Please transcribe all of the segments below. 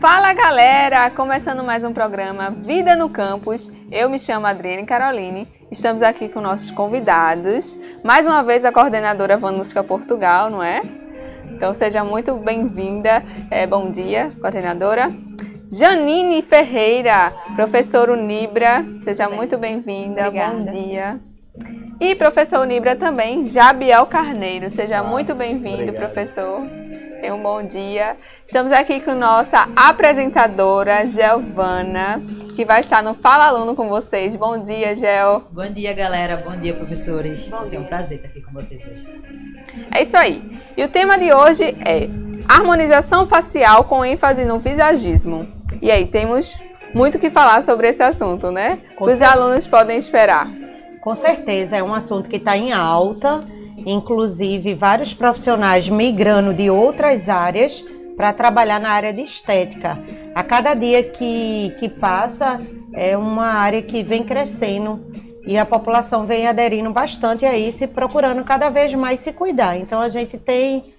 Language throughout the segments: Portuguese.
Fala galera, começando mais um programa Vida no Campus. Eu me chamo Adriane Caroline, estamos aqui com nossos convidados. Mais uma vez a coordenadora Vanusca Portugal, não é? Então seja muito bem-vinda. Bom dia, coordenadora. Janine Ferreira, professora Unibra, seja muito bem-vinda. Bom dia. E professor Unibra também, Jabiel Carneiro, seja muito bem-vindo, professor. Um bom dia. Estamos aqui com nossa apresentadora, Gelvana, que vai estar no Fala Aluno com vocês. Bom dia, Gel. Bom dia, galera. Bom dia, professores. É um prazer estar aqui com vocês hoje. É isso aí. E o tema de hoje é harmonização facial com ênfase no visagismo. E aí, temos muito que falar sobre esse assunto, né? Os alunos podem esperar. Com certeza, é um assunto que está em alta. Inclusive, vários profissionais migrando de outras áreas para trabalhar na área de estética. A cada dia que passa, é uma área que vem crescendo e a população vem aderindo bastante a isso e procurando cada vez mais se cuidar. Então, a gente tem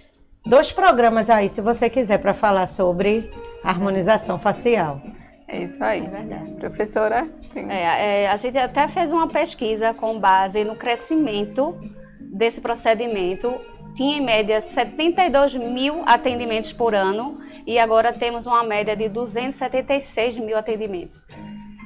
2 programas aí, se você quiser, para falar sobre harmonização facial. É isso aí. É verdade. Professora? Sim. A gente até fez uma pesquisa com base no crescimento desse procedimento. Tinha em média 72 mil atendimentos por ano e agora temos uma média de 276 mil atendimentos.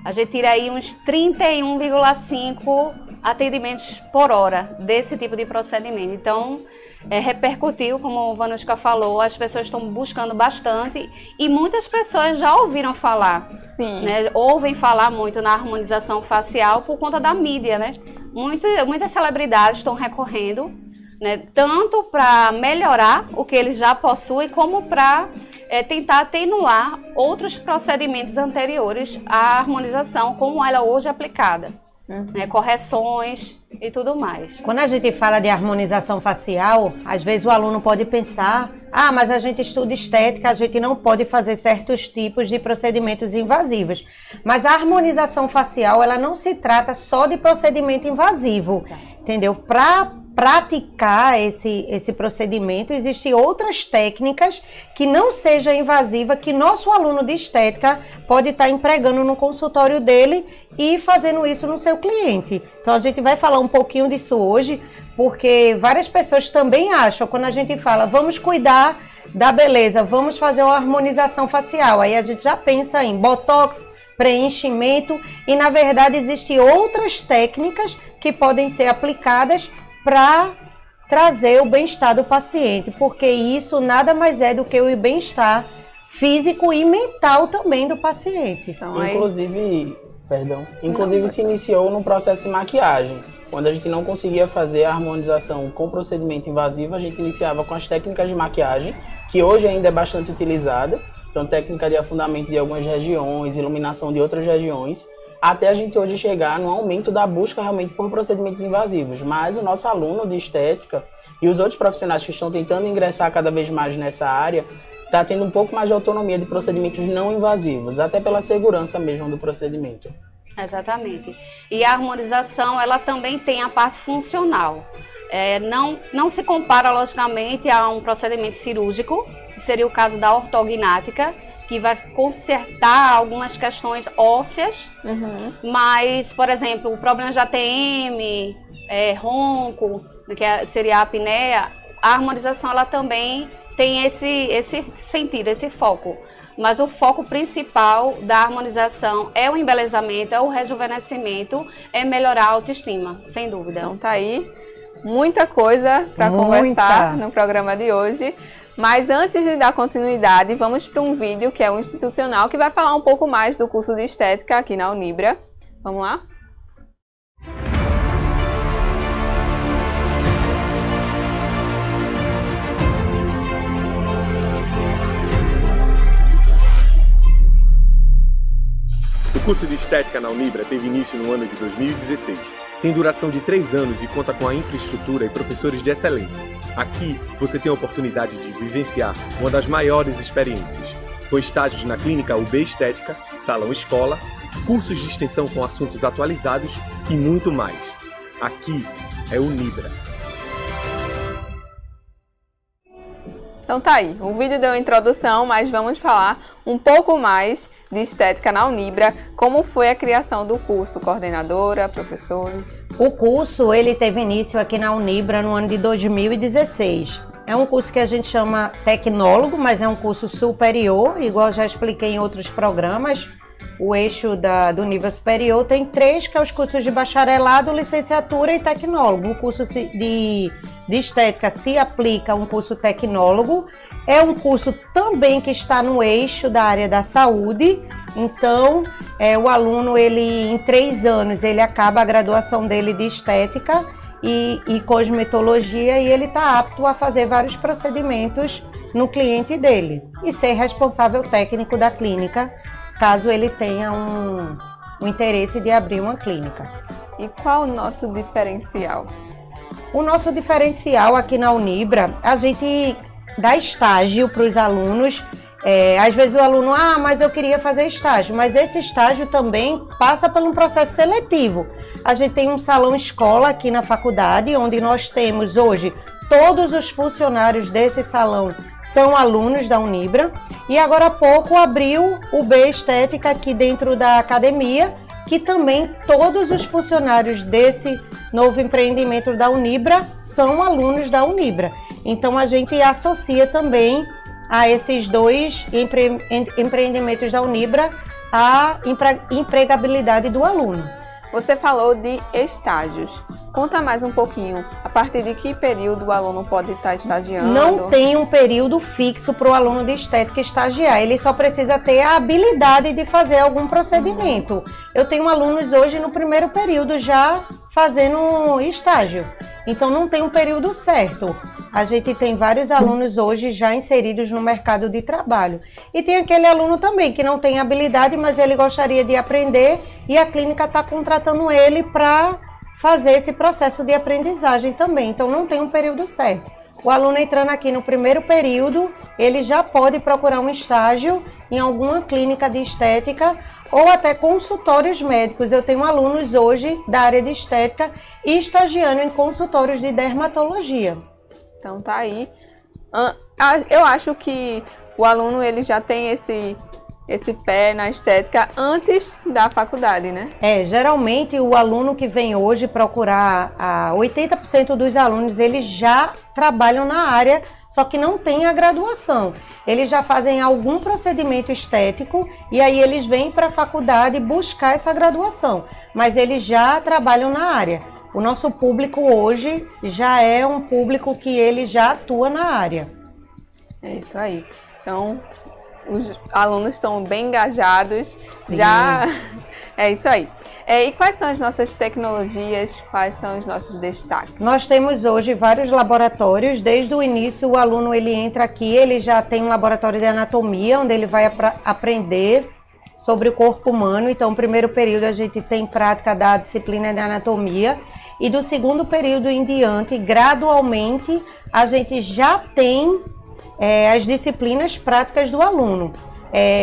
A gente tira aí uns 31,5 atendimentos por hora desse tipo de procedimento. Então, repercutiu, como a Vanusca falou, as pessoas estão buscando bastante e muitas pessoas já ouviram falar. Sim. Né? Ouvem falar muito na harmonização facial por conta da mídia, né? Muitas celebridades estão recorrendo, né, tanto para melhorar o que eles já possuem, como para tentar atenuar outros procedimentos anteriores à harmonização, como ela hoje é aplicada. Né, correções e tudo mais. Quando a gente fala de harmonização facial, às vezes o aluno pode pensar: mas a gente estuda estética, a gente não pode fazer certos tipos de procedimentos invasivos. Mas a harmonização facial, ela não se trata só de procedimento invasivo, entendeu? Para praticar esse procedimento, existem outras técnicas que não seja invasiva, que nosso aluno de estética pode estar empregando no consultório dele e fazendo isso no seu cliente. Então a gente vai falar um pouquinho disso hoje, porque várias pessoas também acham, quando a gente fala vamos cuidar da beleza, vamos fazer uma harmonização facial, aí a gente já pensa em botox, preenchimento, e na verdade existem outras técnicas que podem ser aplicadas para trazer o bem-estar do paciente, porque isso nada mais é do que o bem-estar físico e mental também do paciente. Então, Inclusive se iniciou no processo de maquiagem. Quando a gente não conseguia fazer a harmonização com procedimento invasivo, a gente iniciava com as técnicas de maquiagem, que hoje ainda é bastante utilizada. Então, técnica de afundamento de algumas regiões, iluminação de outras regiões, até a gente hoje chegar no aumento da busca realmente por procedimentos invasivos. Mas o nosso aluno de estética e os outros profissionais que estão tentando ingressar cada vez mais nessa área, está tendo um pouco mais de autonomia de procedimentos não invasivos, até pela segurança mesmo do procedimento. Exatamente. E a harmonização, ela também tem a parte funcional. Não se compara, logicamente, a um procedimento cirúrgico, que seria o caso da ortognática, que vai consertar algumas questões ósseas, mas, por exemplo, o problema de ATM, ronco, que seria a apneia, a harmonização ela também tem esse sentido, esse foco. Mas o foco principal da harmonização é o embelezamento, é o rejuvenescimento, é melhorar a autoestima, sem dúvida. Então tá aí muita coisa para conversar no programa de hoje. Mas antes de dar continuidade, vamos para um vídeo que é o institucional, que vai falar um pouco mais do curso de estética aqui na Unibra. Vamos lá? O curso de Estética na Unibra teve início no ano de 2016. Tem duração de 3 anos e conta com a infraestrutura e professores de excelência. Aqui, você tem a oportunidade de vivenciar uma das maiores experiências. com estágios na clínica UB Estética, salão escola, cursos de extensão com assuntos atualizados e muito mais. Aqui é Unibra. Então tá aí, o vídeo deu uma introdução, mas vamos falar um pouco mais de estética na Unibra, como foi a criação do curso, coordenadora, professores. O curso, ele teve início aqui na Unibra no ano de 2016. É um curso que a gente chama tecnólogo, mas é um curso superior, igual já expliquei em outros programas. O eixo do nível superior tem 3, que é os cursos de bacharelado, licenciatura e tecnólogo. O curso de estética se aplica a um curso tecnólogo. É um curso também que está no eixo da área da saúde. Então, o aluno, ele em 3 anos, ele acaba a graduação dele de estética e cosmetologia, e ele está apto a fazer vários procedimentos no cliente dele e ser responsável técnico da clínica, caso ele tenha um interesse de abrir uma clínica. E qual o nosso diferencial? O nosso diferencial aqui na Unibra, a gente dá estágio para os alunos. Às vezes o aluno, mas eu queria fazer estágio, mas esse estágio também passa por um processo seletivo. A gente tem um salão escola aqui na faculdade, onde nós temos hoje todos os funcionários desse salão são alunos da Unibra, e agora há pouco abriu o B Estética aqui dentro da academia, que também todos os funcionários desse novo empreendimento da Unibra são alunos da Unibra. Então a gente associa também a esses 2 empreendimentos da Unibra a empregabilidade do aluno. Você falou de estágios. Conta mais um pouquinho. A partir de que período o aluno pode estar estagiando? Não tem um período fixo para o aluno de estética estagiar. Ele só precisa ter a habilidade de fazer algum procedimento. Eu tenho alunos hoje no primeiro período já fazendo estágio. Então não tem um período certo. A gente tem vários alunos hoje já inseridos no mercado de trabalho. E tem aquele aluno também que não tem habilidade, mas ele gostaria de aprender e a clínica está contratando ele para fazer esse processo de aprendizagem também. Então não tem um período certo. O aluno entrando aqui no primeiro período, ele já pode procurar um estágio em alguma clínica de estética ou até consultórios médicos. Eu tenho alunos hoje da área de estética e estagiando em consultórios de dermatologia. Então tá aí. Eu acho que o aluno ele já tem esse pé na estética antes da faculdade, né? Geralmente o aluno que vem hoje procurar, 80% dos alunos, eles já trabalham na área, só que não tem a graduação. Eles já fazem algum procedimento estético e aí eles vêm para a faculdade buscar essa graduação, mas eles já trabalham na área. O nosso público hoje já é um público que ele já atua na área. É isso aí. Então, os alunos estão bem engajados. Sim. Já é isso aí. E quais são as nossas tecnologias? Quais são os nossos destaques? Nós temos hoje vários laboratórios. Desde o início, o aluno ele entra aqui, ele já tem um laboratório de anatomia, onde ele vai aprender sobre o corpo humano. Então, no primeiro período a gente tem prática da disciplina de anatomia e do segundo período em diante, gradualmente, a gente já tem as disciplinas práticas do aluno.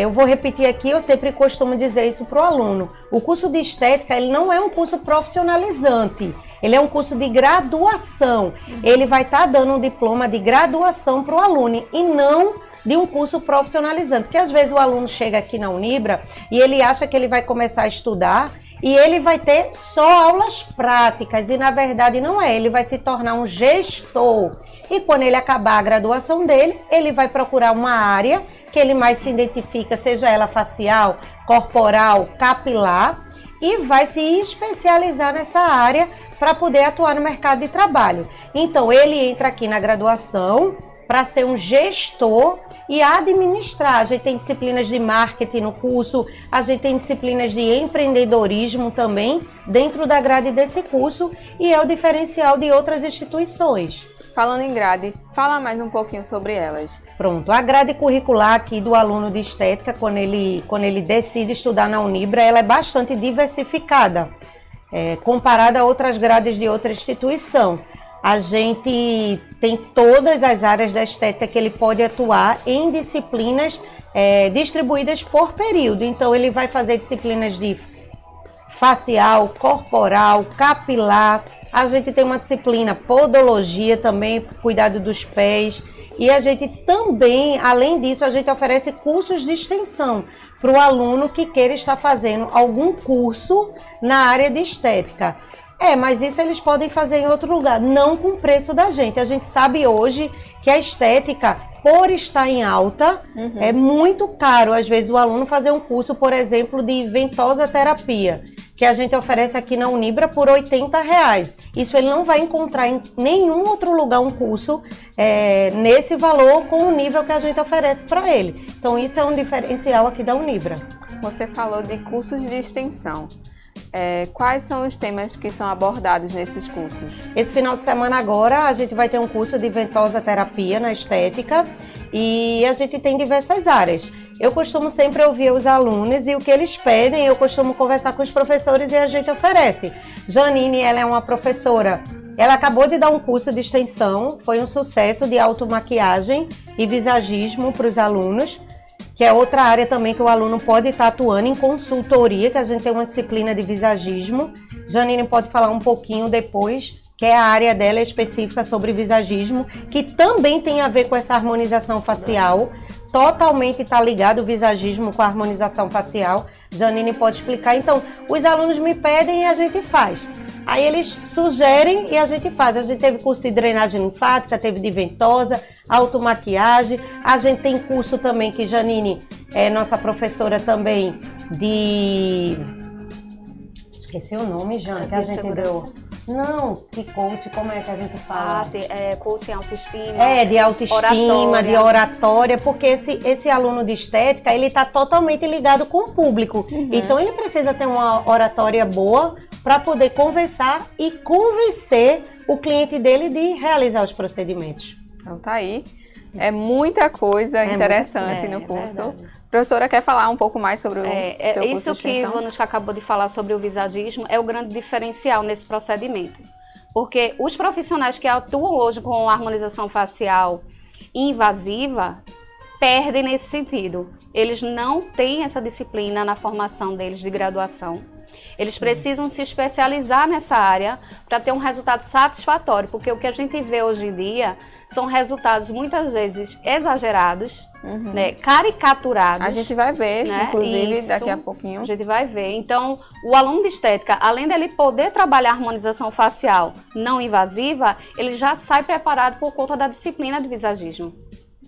Eu vou repetir aqui, eu sempre costumo dizer isso para o aluno. O curso de estética, ele não é um curso profissionalizante, ele é um curso de graduação. Ele vai estar dando um diploma de graduação para o aluno e não de um curso profissionalizante. Porque às vezes o aluno chega aqui na Unibra e ele acha que ele vai começar a estudar e ele vai ter só aulas práticas, e na verdade não é, ele vai se tornar um gestor. E quando ele acabar a graduação dele, ele vai procurar uma área que ele mais se identifica, seja ela facial, corporal, capilar, e vai se especializar nessa área para poder atuar no mercado de trabalho. Então ele entra aqui na graduação para ser um gestor e administrar. A gente tem disciplinas de marketing no curso, a gente tem disciplinas de empreendedorismo também dentro da grade desse curso, e é o diferencial de outras instituições. Falando em grade, fala mais um pouquinho sobre elas. Pronto, a grade curricular aqui do aluno de estética, quando ele decide estudar na Unibra, ela é bastante diversificada, comparada a outras grades de outra instituição. A gente tem todas as áreas da estética que ele pode atuar em disciplinas distribuídas por período. Então, ele vai fazer disciplinas de facial, corporal, capilar. A gente tem uma disciplina podologia também, cuidado dos pés. E a gente também, além disso, a gente oferece cursos de extensão para o aluno que queira estar fazendo algum curso na área de estética. Mas isso eles podem fazer em outro lugar, não com o preço da gente. A gente sabe hoje que a estética, por estar em alta, é muito caro. Às vezes o aluno fazer um curso, por exemplo, de ventosa terapia, que a gente oferece aqui na Unibra por R$80. Isso ele não vai encontrar em nenhum outro lugar um curso nesse valor com o nível que a gente oferece para ele. Então isso é um diferencial aqui da Unibra. Você falou de cursos de extensão. Quais são os temas que são abordados nesses cursos? Esse final de semana agora a gente vai ter um curso de ventosa terapia na estética e a gente tem diversas áreas. Eu costumo sempre ouvir os alunos e o que eles pedem, eu costumo conversar com os professores e a gente oferece. Janine, ela é uma professora, ela acabou de dar um curso de extensão, foi um sucesso de automaquiagem e visagismo para os alunos, que é outra área também que o aluno pode estar atuando em consultoria, que a gente tem uma disciplina de visagismo. Janine pode falar um pouquinho depois, que é a área dela específica sobre visagismo, que também tem a ver com essa harmonização facial. Totalmente está ligado o visagismo com a harmonização facial. Janine pode explicar. Então, os alunos me pedem e a gente faz. Aí eles sugerem e a gente faz. A gente teve curso de drenagem linfática, teve de ventosa, automaquiagem. A gente tem curso também que Janine é nossa professora também de... Esqueci o nome, Jane, que a gente deu... Não, de coach, como é que a gente fala? Sim, coach em autoestima. De autoestima, de oratória, porque esse aluno de estética, ele está totalmente ligado com o público. Então, ele precisa ter uma oratória boa para poder conversar e convencer o cliente dele de realizar os procedimentos. Então, tá aí. É muita coisa interessante no curso. Verdade. A professora quer falar um pouco mais sobre o seu curso isso de extensão? que o Vanushka acabou de falar sobre o visagismo é o grande diferencial nesse procedimento. Porque os profissionais que atuam hoje com harmonização facial invasiva perdem nesse sentido. Eles não têm essa disciplina na formação deles de graduação. Eles precisam se especializar nessa área para ter um resultado satisfatório, porque o que a gente vê hoje em dia são resultados muitas vezes exagerados, né, caricaturados. A gente vai ver, né? inclusive, Isso, daqui a pouquinho. A gente vai ver. Então, o aluno de estética, além dele poder trabalhar a harmonização facial não invasiva, ele já sai preparado por conta da disciplina de visagismo.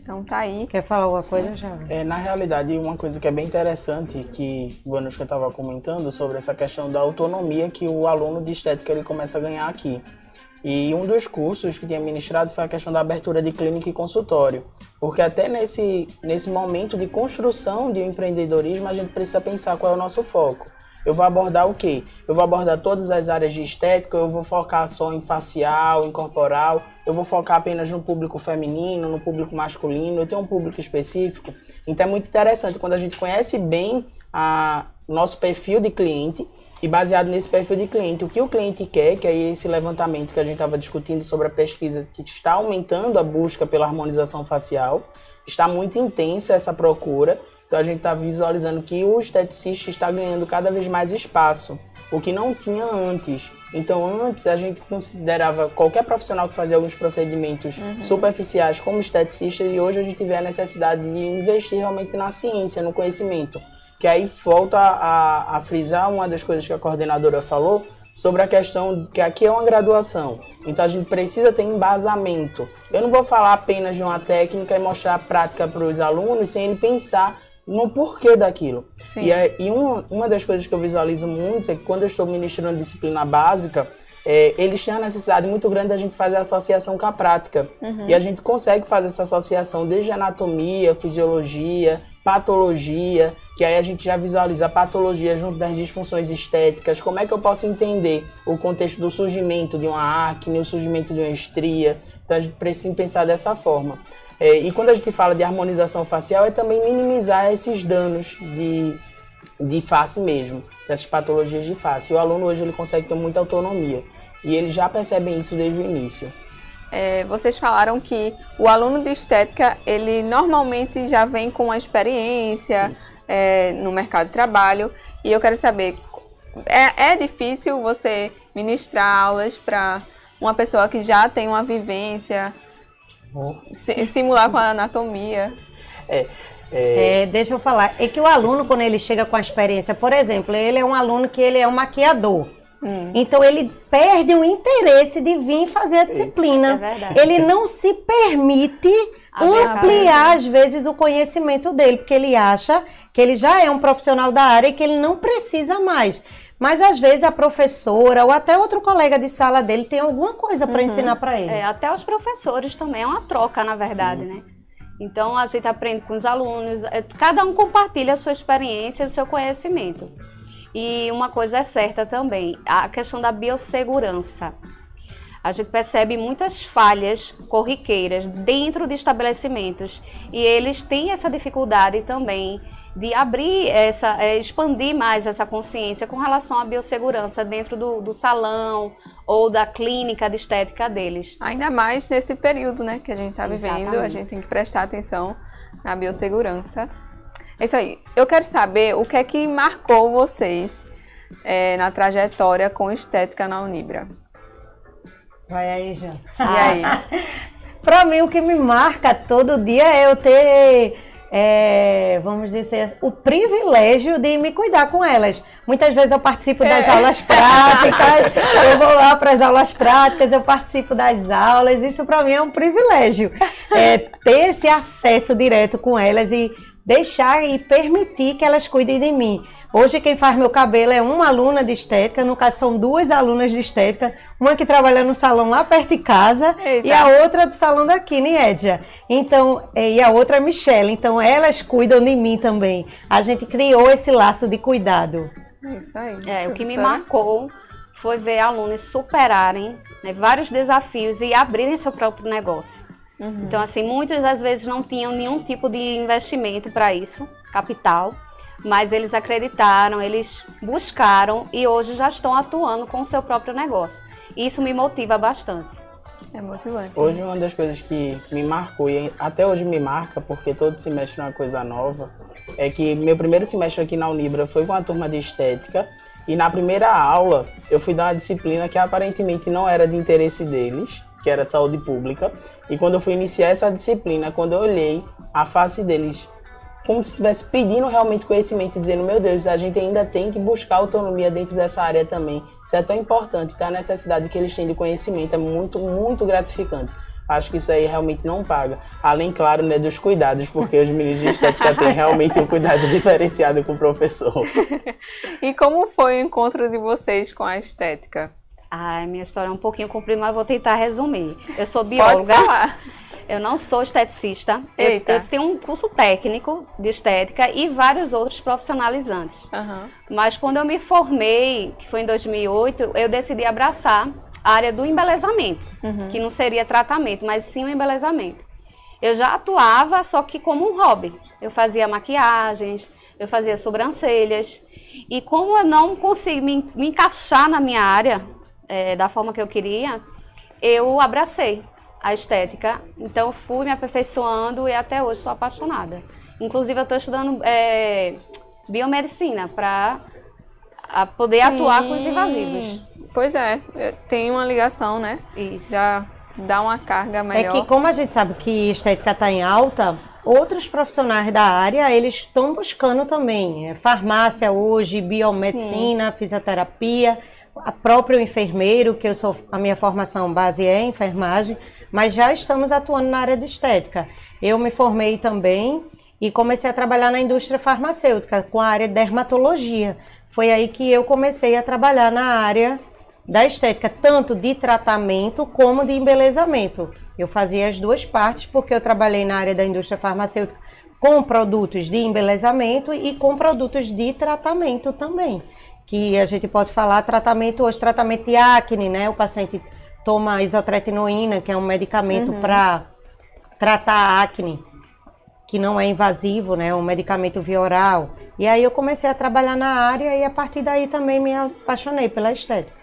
Então tá aí. Quer falar alguma coisa, já? Na realidade, uma coisa que é bem interessante, que o Vanushka estava comentando sobre essa questão da autonomia que o aluno de estética ele começa a ganhar aqui. E um dos cursos que tinha ministrado foi a questão da abertura de clínica e consultório. Porque até nesse momento de construção de um empreendedorismo, a gente precisa pensar qual é o nosso foco. Eu vou abordar o quê? Eu vou abordar todas as áreas de estética, eu vou focar só em facial, em corporal, eu vou focar apenas no público feminino, no público masculino, eu tenho um público específico. Então é muito interessante quando a gente conhece bem o nosso perfil de cliente e baseado nesse perfil de cliente, o que o cliente quer, que é esse levantamento que a gente estava discutindo sobre a pesquisa que está aumentando a busca pela harmonização facial, está muito intensa essa procura. Então a gente está visualizando que o esteticista está ganhando cada vez mais espaço, o que não tinha antes. Então antes a gente considerava qualquer profissional que fazia alguns procedimentos superficiais como esteticista, e hoje a gente vê a necessidade de investir realmente na ciência, no conhecimento. Que aí volta a frisar uma das coisas que a coordenadora falou, sobre a questão que aqui é uma graduação. Então a gente precisa ter embasamento. Eu não vou falar apenas de uma técnica e mostrar a prática para os alunos sem ele pensar no porquê daquilo. Sim. E uma das coisas que eu visualizo muito é que quando eu estou ministrando disciplina básica, eles têm a necessidade muito grande da gente fazer a associação com a prática. E a gente consegue fazer essa associação desde anatomia, fisiologia, patologia, que aí a gente já visualiza a patologia junto das disfunções estéticas. Como é que eu posso entender o contexto do surgimento de uma acne, o surgimento de uma estria? Então a gente precisa pensar dessa forma. E quando a gente fala de harmonização facial, é também minimizar esses danos de face mesmo, dessas patologias de face. E o aluno hoje ele consegue ter muita autonomia. e eles já percebem isso desde o início. Vocês falaram que o aluno de estética, ele normalmente já vem com uma experiência no mercado de trabalho, e eu quero saber, é difícil você ministrar aulas para uma pessoa que já tem uma vivência, simular com a anatomia? Deixa eu falar, é que o aluno, quando ele chega com a experiência, por exemplo, ele é um aluno que ele é um maquiador. Então ele perde o interesse de vir fazer a disciplina. É verdade. Ele não se permite ampliar, às vezes, o conhecimento dele, porque ele acha que ele já é um profissional da área e que ele não precisa mais. Mas, às vezes, a professora ou até outro colega de sala dele tem alguma coisa para ensinar para ele. Até os professores também, é uma troca, na verdade, né? Então, a gente aprende com os alunos, cada um compartilha a sua experiência e o seu conhecimento. E uma coisa é certa também, a questão da biossegurança. A gente percebe muitas falhas corriqueiras dentro de estabelecimentos e eles têm essa dificuldade também de abrir expandir mais essa consciência com relação à biossegurança dentro do salão ou da clínica de estética deles. Ainda mais nesse período, né, que a gente está vivendo, Exatamente. a gente tem que prestar atenção na biossegurança. É isso aí. Eu quero saber o que é que marcou vocês na trajetória com estética na Unibra. Vai aí, Jean. E aí? Para mim, o que me marca todo dia é eu ter, vamos dizer, o privilégio de me cuidar com elas. Muitas vezes eu participo das aulas práticas, eu vou lá para as aulas práticas, eu participo das aulas. Isso para mim é um privilégio. Ter esse acesso direto com elas e deixar e permitir que elas cuidem de mim. Hoje quem faz meu cabelo é uma aluna de estética, no caso são 2 alunas de estética, uma que trabalha no salão lá perto de casa. Eita. E a outra do salão daqui, Niédia. Então, e a outra é Michelle, então elas cuidam de mim também. A gente criou esse laço de cuidado. Isso aí. O que me professora. marcou foi ver alunos superarem, né, vários desafios e abrirem seu próprio negócio. Então, assim, muitas das vezes não tinham nenhum tipo de investimento para isso, capital, mas eles acreditaram, eles buscaram e hoje já estão atuando com o seu próprio negócio. Isso me motiva bastante. É motivante. Hoje uma das coisas que me marcou e até hoje me marca, porque todo semestre é uma coisa nova, é que meu primeiro semestre aqui na Unibra foi com a turma de estética e na primeira aula eu fui dar uma disciplina que aparentemente não era de interesse deles, que era de saúde pública, e quando eu fui iniciar essa disciplina, quando eu olhei a face deles como se estivesse pedindo realmente conhecimento e dizendo, meu Deus, a gente ainda tem que buscar autonomia dentro dessa área também. Isso é tão importante, tá? A necessidade que eles têm de conhecimento é muito, muito gratificante. Acho que isso aí realmente não paga. Além, claro, né, dos cuidados, porque os meninos de estética têm realmente um cuidado diferenciado com o professor. E como foi o encontro de vocês com a estética? Minha história é um pouquinho comprida, mas vou tentar resumir. Eu sou Pode bióloga. falar. Eu não sou esteticista. Eita. Eu tenho um curso técnico de estética e vários outros profissionalizantes. Mas quando eu me formei, que foi em 2008, eu decidi abraçar a área do embelezamento, que não seria tratamento, mas sim o embelezamento. Eu já atuava, só que como um hobby. Eu fazia maquiagens, eu fazia sobrancelhas. E como eu não consegui me encaixar na minha área, da forma que eu queria, eu abracei a estética. Então, fui me aperfeiçoando e até hoje sou apaixonada. Inclusive, eu estou estudando biomedicina para poder atuar com os invasivos. Pois é, tem uma ligação, né? Isso. Já dá uma carga melhor. É que como a gente sabe que estética está em alta, outros profissionais da área, eles estão buscando também. Farmácia hoje, biomedicina, fisioterapia, a próprio enfermeiro, que a minha formação base é enfermagem, mas já estamos atuando na área de estética. Eu me formei também e comecei a trabalhar na indústria farmacêutica, com a área de dermatologia. Foi aí que eu comecei a trabalhar na área da estética, tanto de tratamento como de embelezamento. Eu fazia as duas partes, porque eu trabalhei na área da indústria farmacêutica com produtos de embelezamento e com produtos de tratamento também. Que a gente pode falar tratamento hoje, tratamento de acne, né? O paciente toma isotretinoína, que é um medicamento para tratar a acne, que não é invasivo, né? É um medicamento via oral. E aí eu comecei a trabalhar na área e a partir daí também me apaixonei pela estética.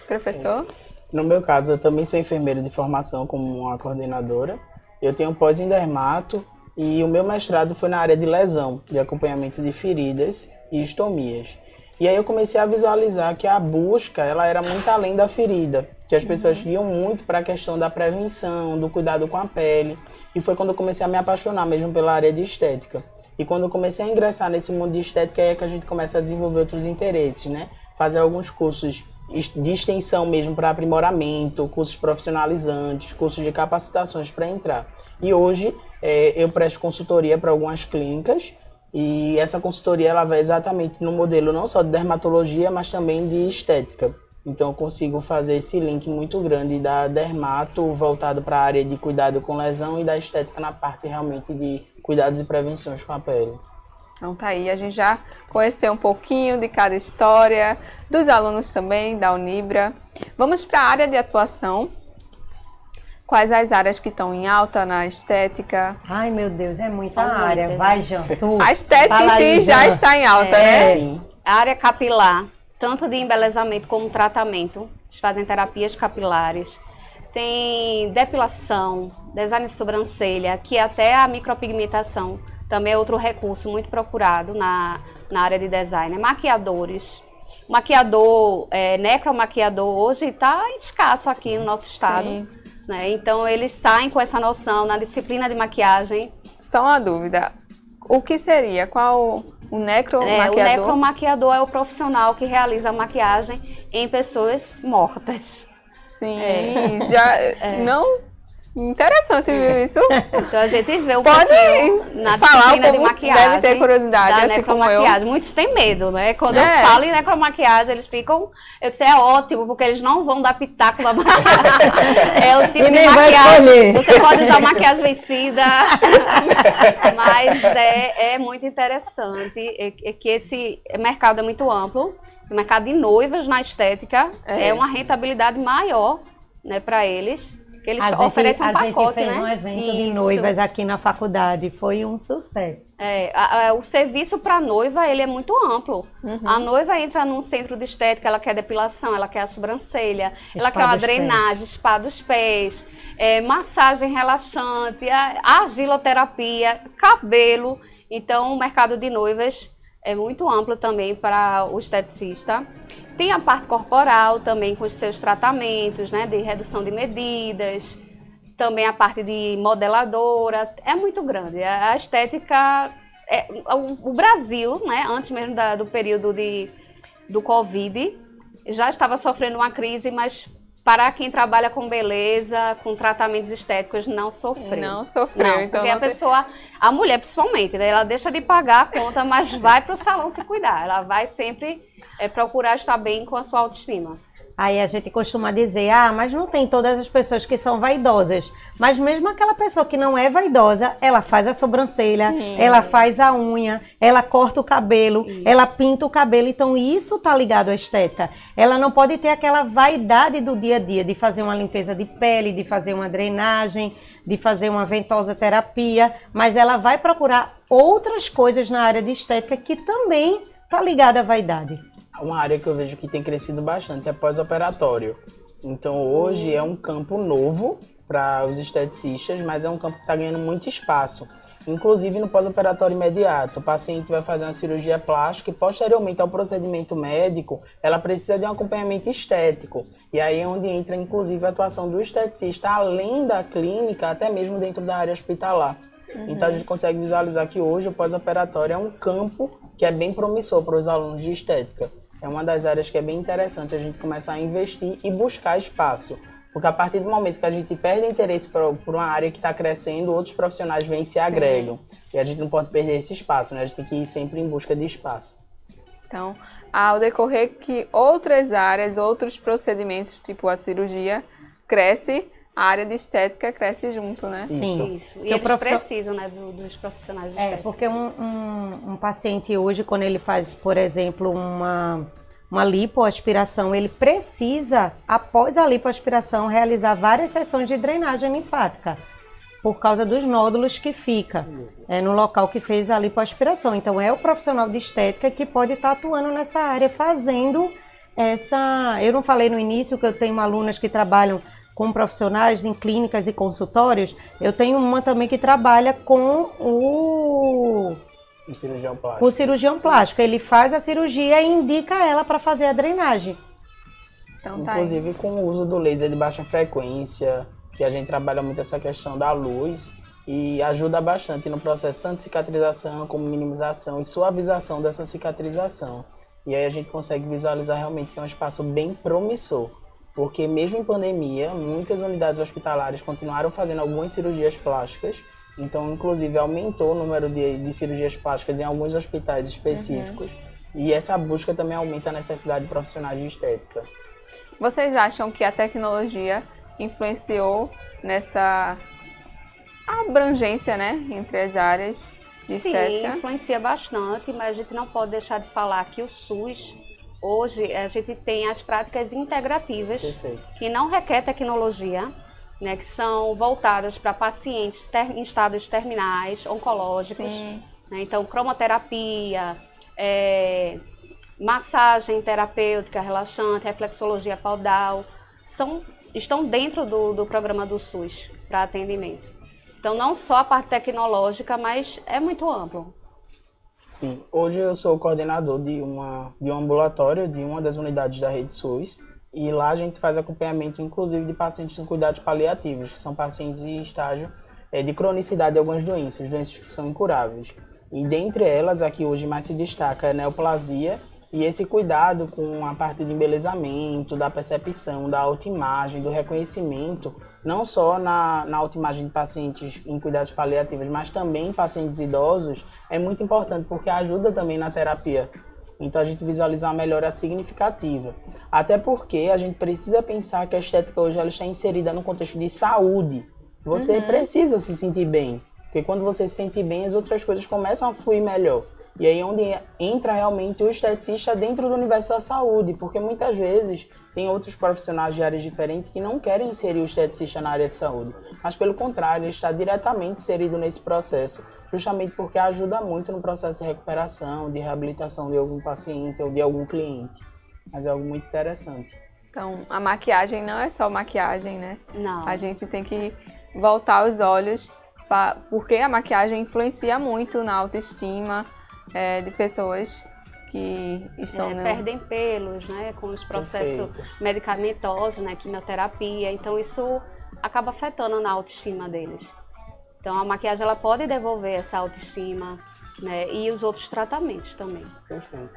Professor? No meu caso, eu também sou enfermeiro de formação como uma coordenadora. Eu tenho pós em dermato e o meu mestrado foi na área de lesão, de acompanhamento de feridas e estomias. E aí eu comecei a visualizar que a busca, ela era muito além da ferida, que as pessoas iam muito para a questão da prevenção, do cuidado com a pele. E foi quando eu comecei a me apaixonar mesmo pela área de estética. E quando eu comecei a ingressar nesse mundo de estética, é que a gente começa a desenvolver outros interesses, né? Fazer alguns cursos de extensão mesmo para aprimoramento, cursos profissionalizantes, cursos de capacitações para entrar. E hoje eu presto consultoria para algumas clínicas e essa consultoria ela vai exatamente no modelo não só de dermatologia, mas também de estética. Então eu consigo fazer esse link muito grande da dermato voltado para a área de cuidado com lesão e da estética na parte realmente de cuidados e prevenções com a pele. Então tá aí, a gente já conheceu um pouquinho de cada história, dos alunos também, da Unibra. Vamos para a área de atuação. Quais as áreas que estão em alta na estética? Ai, meu Deus, é muita São área. muitas, Vai, né? Jean, tu. A estética Fala em aí, si já Jean. está em alta, né? Sim. A área capilar, tanto de embelezamento como tratamento, eles fazem terapias capilares. Tem depilação, design de sobrancelha, que até a micropigmentação também é outro recurso muito procurado na área de design. Maquiadores. Maquiador, necromaquiador hoje está escasso aqui no nosso estado. Sim. Né? Então eles saem com essa noção na disciplina de maquiagem. Só uma dúvida. O que seria? Qual o necromaquiador? O necromaquiador é o profissional que realiza a maquiagem em pessoas mortas. Sim, já... Não... Interessante, viu isso? Então a gente vê um Pode pouquinho na falar disciplina de como maquiagem. deve ter curiosidade, da assim como eu. necromaquiagem. Muitos têm medo, né? Quando É. eu falo em necromaquiagem, eles ficam... Eu disse, é ótimo, porque eles não vão dar pitaco na maquiagem. É o tipo E de nem vai maquiagem. escolher. Você pode usar maquiagem vencida. Mas é muito interessante que esse mercado é muito amplo. O mercado de noivas na estética é uma rentabilidade maior, né, para eles. Eles oferecem um pacote, a gente fez né? um evento de Isso. noivas aqui na faculdade, foi um sucesso. O serviço para noiva, ele é muito amplo. A noiva entra num centro de estética, ela quer depilação, ela quer a sobrancelha, ela quer uma drenagem, spa dos pés, massagem relaxante, a argiloterapia, cabelo. Então, o mercado de noivas é muito amplo também para o esteticista. Tem a parte corporal também com os seus tratamentos, né, de redução de medidas, também a parte de modeladora, é muito grande. A estética, o Brasil, né, antes mesmo do período do Covid, já estava sofrendo uma crise, mas para quem trabalha com beleza, com tratamentos estéticos, não sofreu. Não sofreu, Não, então porque não a pessoa, a mulher principalmente, né, ela deixa de pagar a conta, mas vai para o salão se cuidar, ela vai sempre procurar estar bem com a sua autoestima. Aí a gente costuma dizer, mas não tem todas as pessoas que são vaidosas. Mas mesmo aquela pessoa que não é vaidosa, ela faz a sobrancelha, ela faz a unha, ela corta o cabelo, ela pinta o cabelo. Então isso tá ligado à estética. Ela não pode ter aquela vaidade do dia a dia, de fazer uma limpeza de pele, de fazer uma drenagem, de fazer uma ventosa terapia. Mas ela vai procurar outras coisas na área de estética que também tá ligada à vaidade. Uma área que eu vejo que tem crescido bastante é pós-operatório. Então hoje é um campo novo para os esteticistas, mas é um campo que está ganhando muito espaço. Inclusive no pós-operatório imediato, o paciente vai fazer uma cirurgia plástica e posteriormente ao procedimento médico, ela precisa de um acompanhamento estético. E aí é onde entra inclusive a atuação do esteticista, além da clínica, até mesmo dentro da área hospitalar. Então a gente consegue visualizar que hoje o pós-operatório é um campo que é bem promissor para os alunos de estética. É uma das áreas que é bem interessante a gente começar a investir e buscar espaço. Porque a partir do momento que a gente perde interesse por uma área que está crescendo, outros profissionais vêm e se agregam. E a gente não pode perder esse espaço, né? A gente tem que ir sempre em busca de espaço. Então, ao decorrer que outras áreas, outros procedimentos, tipo a cirurgia, cresce, a área de estética cresce junto, né? Sim. Isso. E eles precisam, né, dos profissionais de estética. Porque um paciente hoje, quando ele faz, por exemplo, uma lipoaspiração, ele precisa, após a lipoaspiração, realizar várias sessões de drenagem linfática, por causa dos nódulos que fica no local que fez a lipoaspiração. Então, é o profissional de estética que pode estar atuando nessa área, fazendo Eu não falei no início que eu tenho alunas que trabalham com profissionais em clínicas e consultórios. Eu tenho uma também que trabalha com o cirurgião plástico. Ele faz a cirurgia e indica ela para fazer a drenagem. Então, tá Inclusive aí. com o uso do laser de baixa frequência, que a gente trabalha muito essa questão da luz e ajuda bastante no processo tanto de cicatrização como minimização e suavização dessa cicatrização. E aí a gente consegue visualizar realmente que é um espaço bem promissor, porque mesmo em pandemia, muitas unidades hospitalares continuaram fazendo algumas cirurgias plásticas, então inclusive aumentou o número de cirurgias plásticas em alguns hospitais específicos, e essa busca também aumenta a necessidade de profissionais de estética. Vocês acham que a tecnologia influenciou nessa abrangência, né, entre as áreas de estética? Sim, influencia bastante, mas a gente não pode deixar de falar que o SUS, hoje, a gente tem as práticas integrativas, Perfeito. que não requer tecnologia, né, que são voltadas para pacientes em estados terminais, oncológicos. Sim. Né, então, cromoterapia, massagem terapêutica, relaxante, reflexologia podal, estão dentro do programa do SUS para atendimento. Então, não só a parte tecnológica, mas é muito amplo. Sim, hoje eu sou coordenador de um ambulatório de uma das unidades da rede SUS, e lá a gente faz acompanhamento inclusive de pacientes em cuidados paliativos, que são pacientes em estágio de cronicidade de algumas doenças que são incuráveis. E dentre elas, aqui hoje mais se destaca a neoplasia e esse cuidado com a parte do embelezamento, da percepção, da autoimagem, do reconhecimento, não só na autoimagem de pacientes em cuidados paliativos, mas também em pacientes idosos, é muito importante porque ajuda também na terapia. Então a gente visualiza uma melhora significativa. Até porque a gente precisa pensar que a estética hoje ela está inserida no contexto de saúde. Você precisa se sentir bem, porque quando você se sente bem, as outras coisas começam a fluir melhor. E aí é onde entra realmente o esteticista dentro do universo da saúde, porque muitas vezes tem outros profissionais de áreas diferentes que não querem inserir o esteticista na área de saúde, mas pelo contrário, ele está diretamente inserido nesse processo, justamente porque ajuda muito no processo de recuperação, de reabilitação de algum paciente ou de algum cliente. Mas é algo muito interessante. Então, a maquiagem não é só maquiagem, né? Não. A gente tem que voltar os olhos, porque a maquiagem influencia muito na autoestima de pessoas que estão... Perdem pelos, né, com os processos medicamentosos, né, quimioterapia, então isso acaba afetando na autoestima deles. Então a maquiagem ela pode devolver essa autoestima, né, e os outros tratamentos também. Perfeito.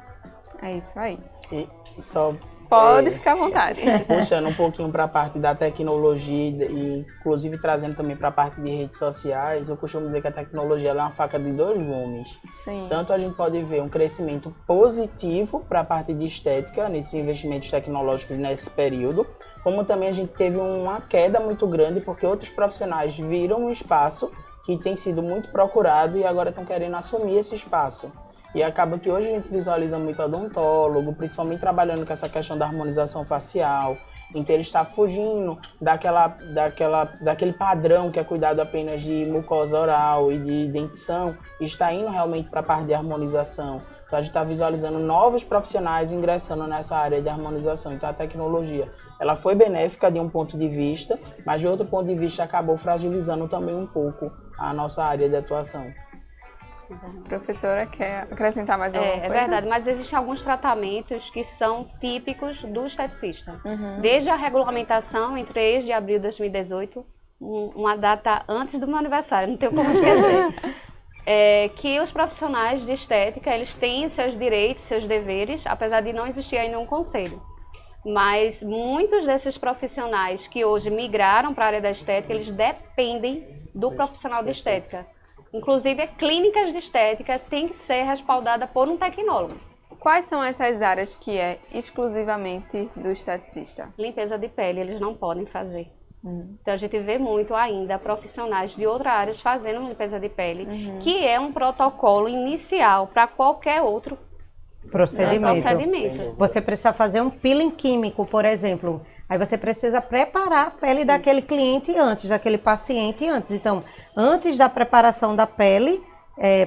É isso aí. E só... Pode ficar à vontade. Puxando um pouquinho para a parte da tecnologia e inclusive trazendo também para a parte de redes sociais, eu costumo dizer que a tecnologia ela é uma faca de dois gumes. Sim. Tanto a gente pode ver um crescimento positivo para a parte de estética, nesses investimentos tecnológicos nesse período, como também a gente teve uma queda muito grande porque outros profissionais viram um espaço que tem sido muito procurado e agora estão querendo assumir esse espaço. E acaba que hoje a gente visualiza muito odontólogo, principalmente trabalhando com essa questão da harmonização facial. Então ele está fugindo daquele padrão que é cuidado apenas de mucosa oral e de dentição, e está indo realmente para a parte de harmonização. Então a gente está visualizando novos profissionais ingressando nessa área de harmonização. Então a tecnologia ela foi benéfica de um ponto de vista, mas de outro ponto de vista acabou fragilizando também um pouco a nossa área de atuação. Professora, quer acrescentar mais alguma coisa? É verdade, mas existem alguns tratamentos que são típicos do esteticista. Desde a regulamentação em 3 de abril de 2018, uma data antes do meu aniversário, não tenho como esquecer, que os profissionais de estética, eles têm os seus direitos, seus deveres, apesar de não existir ainda um conselho. Mas muitos desses profissionais que hoje migraram para a área da estética, eles dependem do profissional de estética. Inclusive, clínicas de estética têm que ser respaldadas por um tecnólogo. Quais são essas áreas que é exclusivamente do esteticista? Limpeza de pele, eles não podem fazer. Então, a gente vê muito ainda profissionais de outras áreas fazendo limpeza de pele, que é um protocolo inicial para qualquer outro procedimento. Você precisa fazer um peeling químico, por exemplo. Aí você precisa preparar a pele daquele cliente antes, daquele paciente antes. Então, antes da preparação da pele,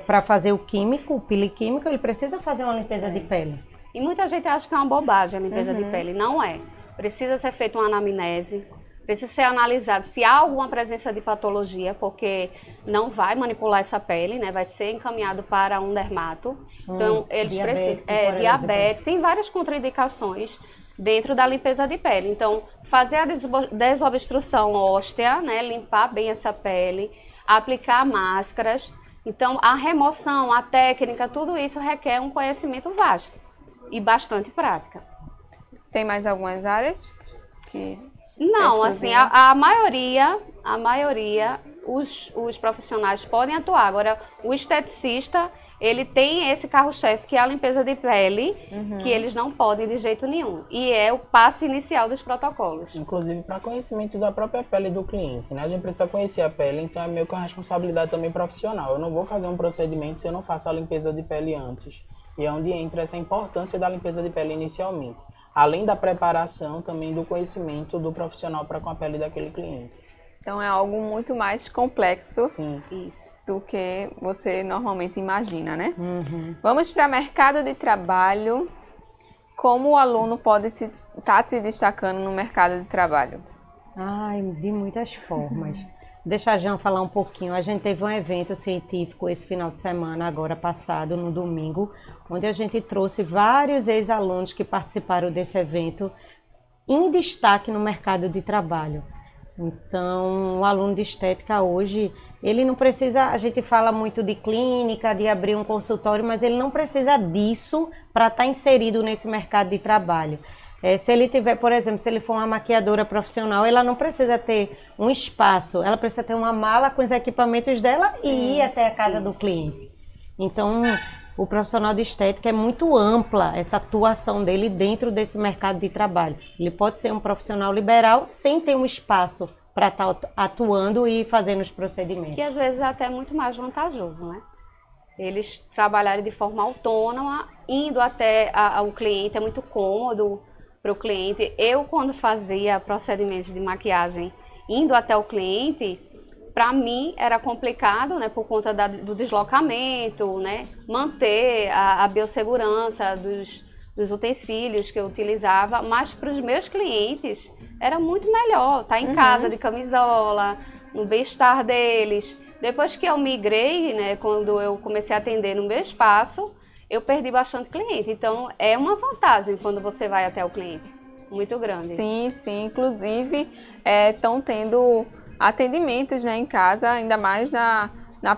para fazer o peeling químico, ele precisa fazer uma limpeza de pele. E muita gente acha que é uma bobagem a limpeza de pele. Não é. Precisa ser feita uma anamnese, precisa ser analisado se há alguma presença de patologia, porque não vai manipular essa pele, né? Vai ser encaminhado para um dermato. Então, eles precisam... diabetes, tem várias contraindicações dentro da limpeza de pele. Então, fazer a desobstrução óssea, né? Limpar bem essa pele, aplicar máscaras. Então, a remoção, a técnica, tudo isso requer um conhecimento vasto e bastante prática. Tem mais algumas áreas que... Não, assim, a maioria, os profissionais podem atuar. Agora, o esteticista, ele tem esse carro-chefe, que é a limpeza de pele, que eles não podem de jeito nenhum. E é o passo inicial dos protocolos. Inclusive para conhecimento da própria pele do cliente, né? A gente precisa conhecer a pele, então é meio que uma responsabilidade também profissional. Eu não vou fazer um procedimento se eu não faço a limpeza de pele antes. E é onde entra essa importância da limpeza de pele inicialmente. Além da preparação, também do conhecimento do profissional para com a pele daquele cliente. Então é algo muito mais complexo Sim. do que você normalmente imagina, né? Vamos para o mercado de trabalho. Como o aluno pode estar se destacando no mercado de trabalho? Ai, de muitas formas. Deixa a Jean falar um pouquinho. A gente teve um evento científico esse final de semana, agora passado, no domingo, onde a gente trouxe vários ex-alunos que participaram desse evento em destaque no mercado de trabalho. Então, o aluno de estética hoje, ele não precisa, a gente fala muito de clínica, de abrir um consultório, mas ele não precisa disso para estar inserido nesse mercado de trabalho. Se ele tiver, por exemplo, se ele for uma maquiadora profissional, ela não precisa ter um espaço, ela precisa ter uma mala com os equipamentos dela e ir até a casa do cliente. Então, o profissional de estética é muito ampla, essa atuação dele dentro desse mercado de trabalho. Ele pode ser um profissional liberal sem ter um espaço para estar atuando e fazendo os procedimentos. Que às vezes é até muito mais vantajoso, né? Eles trabalharem de forma autônoma, indo até o cliente, é muito cômodo para o cliente. Eu, quando fazia procedimentos de maquiagem indo até o cliente, para mim era complicado, né, por conta do deslocamento, né, manter a biossegurança dos utensílios que eu utilizava, mas para os meus clientes era muito melhor estar em casa de camisola, no bem-estar deles. Depois que eu migrei, né, quando eu comecei a atender no meu espaço, eu perdi bastante cliente. Então, é uma vantagem quando você vai até o cliente. Muito grande. Sim, sim. Inclusive, estão tendo atendimentos, né, em casa, ainda mais na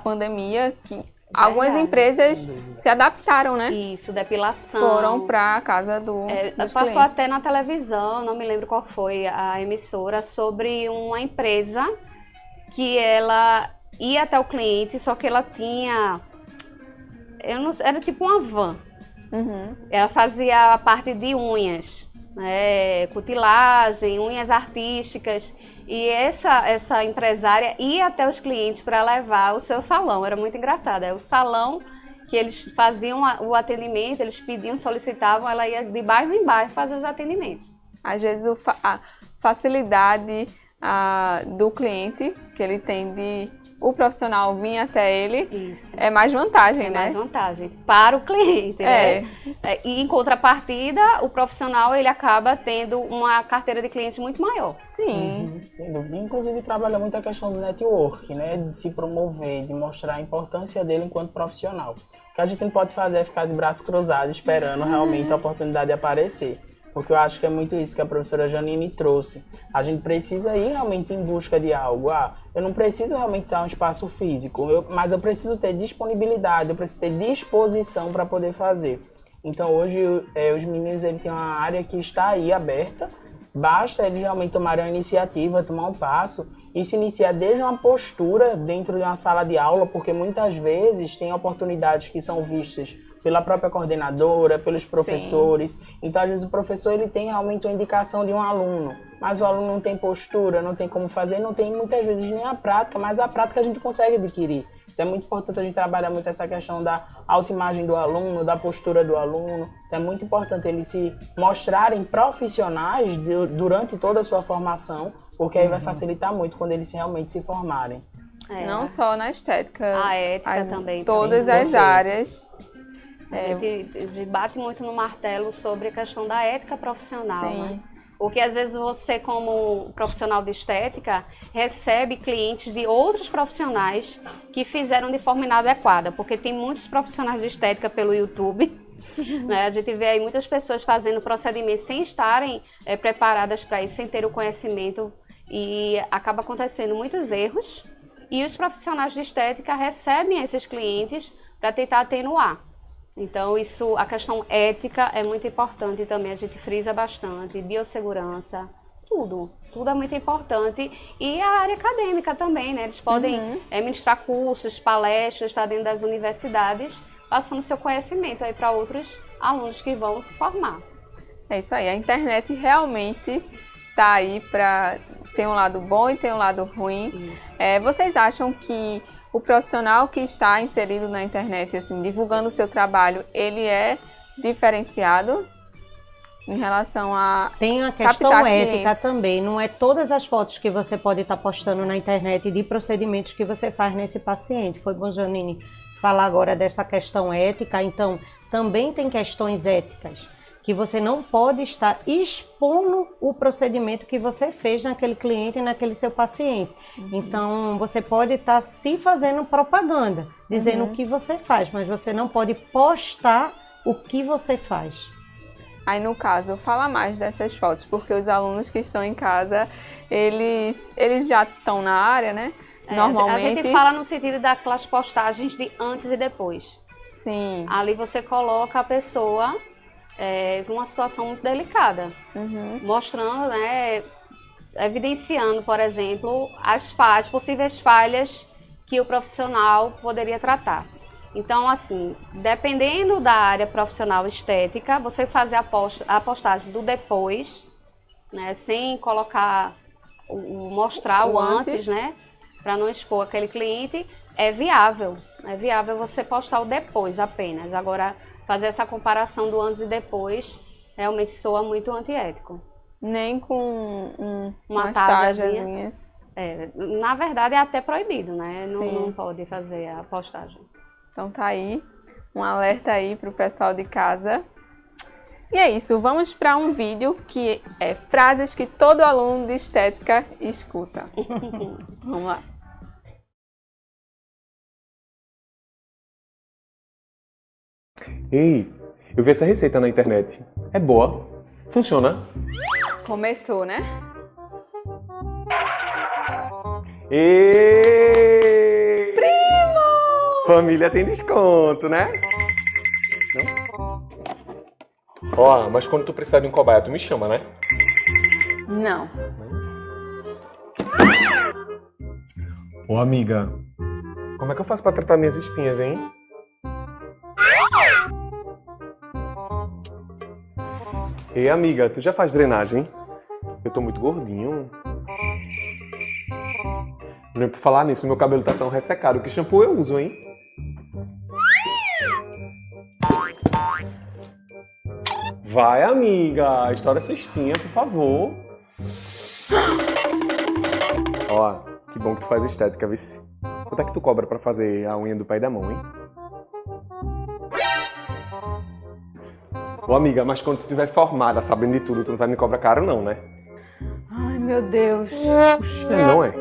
pandemia, que algumas empresas se adaptaram, né? Isso, depilação. Foram para a casa dos passou clientes. até na televisão, não me lembro qual foi a emissora, sobre uma empresa que ela ia até o cliente, só que ela tinha... era tipo uma van. Ela fazia a parte de unhas, né, cutilagem, unhas artísticas. E essa empresária ia até os clientes para levar o seu salão. Era muito engraçado. É o salão que eles faziam o atendimento, eles pediam, solicitavam, ela ia de bairro em bairro fazer os atendimentos. Às vezes a facilidade do cliente, que ele tem de o profissional vir até ele, Isso. é mais vantagem, né? É mais vantagem para o cliente, né? E em contrapartida, o profissional ele acaba tendo uma carteira de clientes muito maior. Sim. Sem dúvida. Inclusive, trabalha muito a questão do network, né? De se promover, de mostrar a importância dele enquanto profissional. O que a gente não pode fazer é ficar de braço cruzado esperando realmente a oportunidade aparecer. Porque eu acho que é muito isso que a professora Janine trouxe. A gente precisa ir realmente em busca de algo. Eu não preciso realmente ter um espaço físico, mas eu preciso ter disponibilidade, eu preciso ter disposição para poder fazer. Então hoje os meninos têm uma área que está aí aberta, basta eles realmente tomarem a iniciativa, tomar um passo e se iniciar desde uma postura dentro de uma sala de aula, porque muitas vezes tem oportunidades que são vistas pela própria coordenadora, pelos professores. Sim. Então, às vezes, o professor ele tem realmente uma indicação de um aluno, mas o aluno não tem postura, não tem como fazer, não tem muitas vezes nem a prática, mas a prática a gente consegue adquirir. Então, é muito importante a gente trabalhar muito essa questão da autoimagem do aluno, da postura do aluno. Então, é muito importante eles se mostrarem profissionais durante toda a sua formação, porque aí vai facilitar muito quando eles realmente se formarem. Não só na estética. A ética também. Todas as áreas. A gente bate muito no martelo sobre a questão da ética profissional, né? Porque às vezes você, como profissional de estética, recebe clientes de outros profissionais que fizeram de forma inadequada, porque tem muitos profissionais de estética pelo YouTube, né? A gente vê aí muitas pessoas fazendo procedimentos sem estarem preparadas para isso, sem ter o conhecimento, e acaba acontecendo muitos erros, e os profissionais de estética recebem esses clientes para tentar atenuar. Então, a questão ética é muito importante também, a gente frisa bastante, biossegurança, tudo é muito importante. E a área acadêmica também, né? Eles podem ministrar cursos, palestras, estar dentro das universidades, passando seu conhecimento aí para outros alunos que vão se formar. É isso aí, a internet realmente está aí para ter um lado bom e ter um lado ruim. Vocês acham que o profissional que está inserido na internet, assim, divulgando o seu trabalho, ele é diferenciado em relação a Tem a questão ética também, não é todas as fotos que você pode estar postando na internet de procedimentos que você faz nesse paciente. Foi bom, Janine, falar agora dessa questão ética. Então, também tem questões éticas, que você não pode estar expondo o procedimento que você fez naquele cliente e naquele seu paciente. Então, você pode estar se fazendo propaganda, dizendo o que você faz, mas você não pode postar o que você faz. Aí, no caso, fala mais dessas fotos, porque os alunos que estão em casa, eles já estão na área, né? Normalmente... A gente fala no sentido daquelas postagens de antes e depois. Sim. Ali você coloca a pessoa numa situação muito delicada, mostrando, né, evidenciando, por exemplo, as possíveis falhas que o profissional poderia tratar. Então, assim, dependendo da área profissional estética, você fazer a postagem do depois, né, sem colocar, mostrar o antes, né, para não expor aquele cliente, é viável. É viável você postar o depois apenas. Agora, fazer essa comparação do antes e depois realmente soa muito antiético. Nem com uma tajazinha. Na verdade, é até proibido, né? Não pode fazer a postagem. Então tá aí, um alerta aí pro pessoal de casa. E é isso, vamos para um vídeo que é frases que todo aluno de estética escuta. Vamos lá. Ei, eu vi essa receita na internet. É boa? Funciona? Começou, né? Ei! Primo! Família tem desconto, né? Não? Ó, mas quando tu precisar de um cobaia, tu me chama, né? Não. Ô, amiga, como é que eu faço pra tratar minhas espinhas, hein? Ei, amiga, tu já faz drenagem? Eu tô muito gordinho. Nem por falar nisso, meu cabelo tá tão ressecado. Que shampoo eu uso, hein? Vai, amiga, estoura essa espinha, por favor. Ó, que bom que tu faz estética, vice. Quanto é que tu cobra pra fazer a unha do pé e da mão, hein? Ô, amiga, mas quando tu estiver formada, sabendo de tudo, tu não vai me cobrar caro não, né? Ai, meu Deus. Oxi, não é?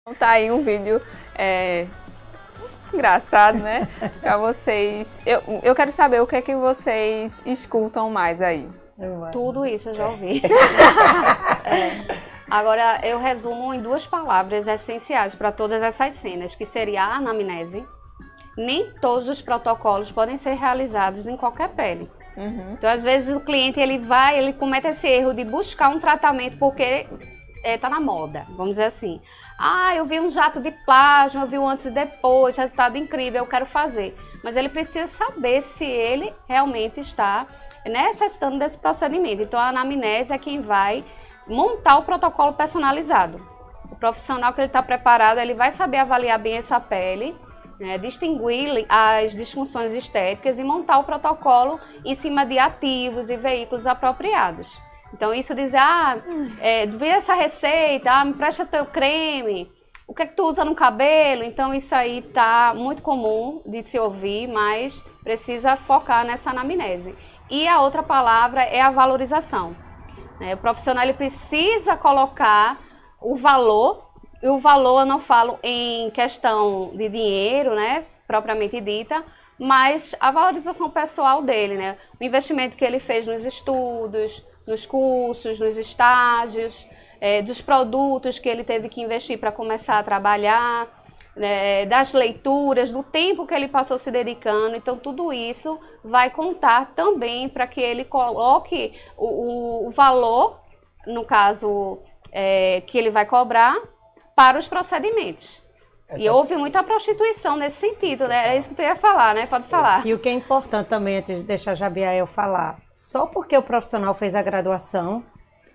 Então tá aí um vídeo engraçado, né? Pra vocês. Eu quero saber o que é que vocês escutam mais aí. Tudo isso eu já ouvi. Agora, eu resumo em 2 palavras essenciais para todas essas cenas, que seria a anamnese. Nem todos os protocolos podem ser realizados em qualquer pele. Então, às vezes, o cliente ele comete esse erro de buscar um tratamento porque tá na moda, vamos dizer assim. Ah, eu vi um jato de plasma, eu vi um antes e depois, resultado incrível, eu quero fazer. Mas ele precisa saber se ele realmente está necessitando desse procedimento. Então, a anamnese é quem vai montar o protocolo personalizado. O profissional que ele está preparado, ele vai saber avaliar bem essa pele, distinguir as disfunções estéticas e montar o protocolo em cima de ativos e veículos apropriados. Então, isso dizer, vi essa receita, me presta teu creme. o que é que tu usa no cabelo? Então isso aí tá muito comum de se ouvir, mas precisa focar nessa anamnese. E a outra palavra é a valorização. O profissional ele precisa colocar o valor, e o valor eu não falo em questão de dinheiro, né, propriamente dita, mas a valorização pessoal dele, né? O investimento que ele fez nos estudos, nos cursos, nos estágios, dos produtos que ele teve que investir para começar a trabalhar, das leituras, do tempo que ele passou se dedicando. Então, tudo isso vai contar também para que ele coloque o valor, no caso, que ele vai cobrar para os procedimentos. E houve muita prostituição nesse sentido, né? É isso que tu ia falar, né? Pode falar. E o que é importante também, antes de deixar a Jabiael falar, só porque o profissional fez a graduação,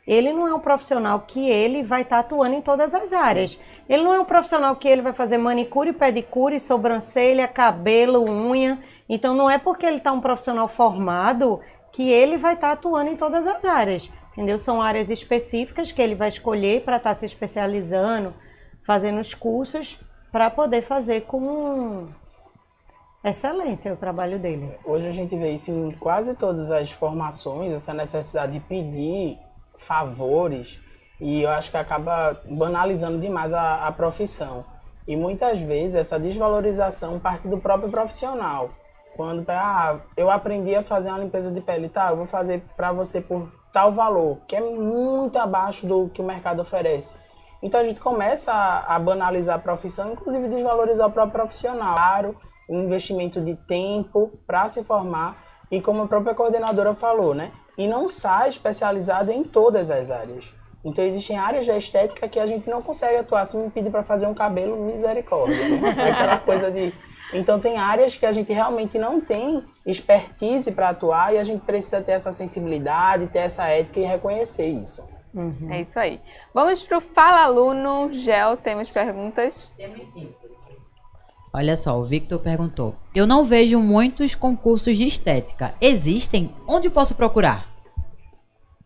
ele não é um profissional que ele vai estar atuando em todas as áreas. Ele não é um profissional que ele vai fazer manicure, pedicure, sobrancelha, cabelo, unha. Então não é porque ele está um profissional formado que ele vai estar atuando em todas as áreas. Entendeu? São áreas específicas que ele vai escolher para estar se especializando, fazendo os cursos, para poder fazer com excelência o trabalho dele. Hoje a gente vê isso em quase todas as formações, essa necessidade de pedir favores, e eu acho que acaba banalizando demais a profissão. E muitas vezes essa desvalorização parte do próprio profissional. Quando eu aprendi a fazer uma limpeza de pele, eu vou fazer para você por tal valor, que é muito abaixo do que o mercado oferece. Então a gente começa a banalizar a profissão, inclusive desvalorizar o próprio profissional. Claro, um investimento de tempo para se formar e, como a própria coordenadora falou, né? E não sai especializado em todas as áreas. Então existem áreas da estética que a gente não consegue atuar. Se me pedir para fazer um cabelo, misericórdia, né? É aquela coisa de... Então tem áreas que a gente realmente não tem expertise para atuar e a gente precisa ter essa sensibilidade, ter essa ética e reconhecer isso. Uhum. É isso aí. Vamos para o Fala Aluno. Gel, temos perguntas? Temos sim. Olha só, o Victor perguntou. Eu não vejo muitos concursos de estética. Existem? Onde posso procurar?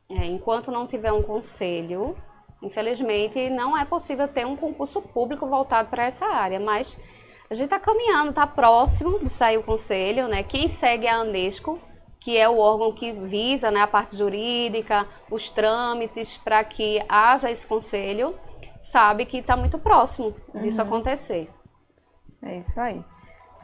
Enquanto não tiver um conselho, infelizmente não é possível ter um concurso público voltado para essa área, mas a gente está caminhando, está próximo de sair o conselho, né? Quem segue a Anesco, que é o órgão que visa, né, a parte jurídica, os trâmites para que haja esse conselho, sabe que está muito próximo disso acontecer. É isso aí.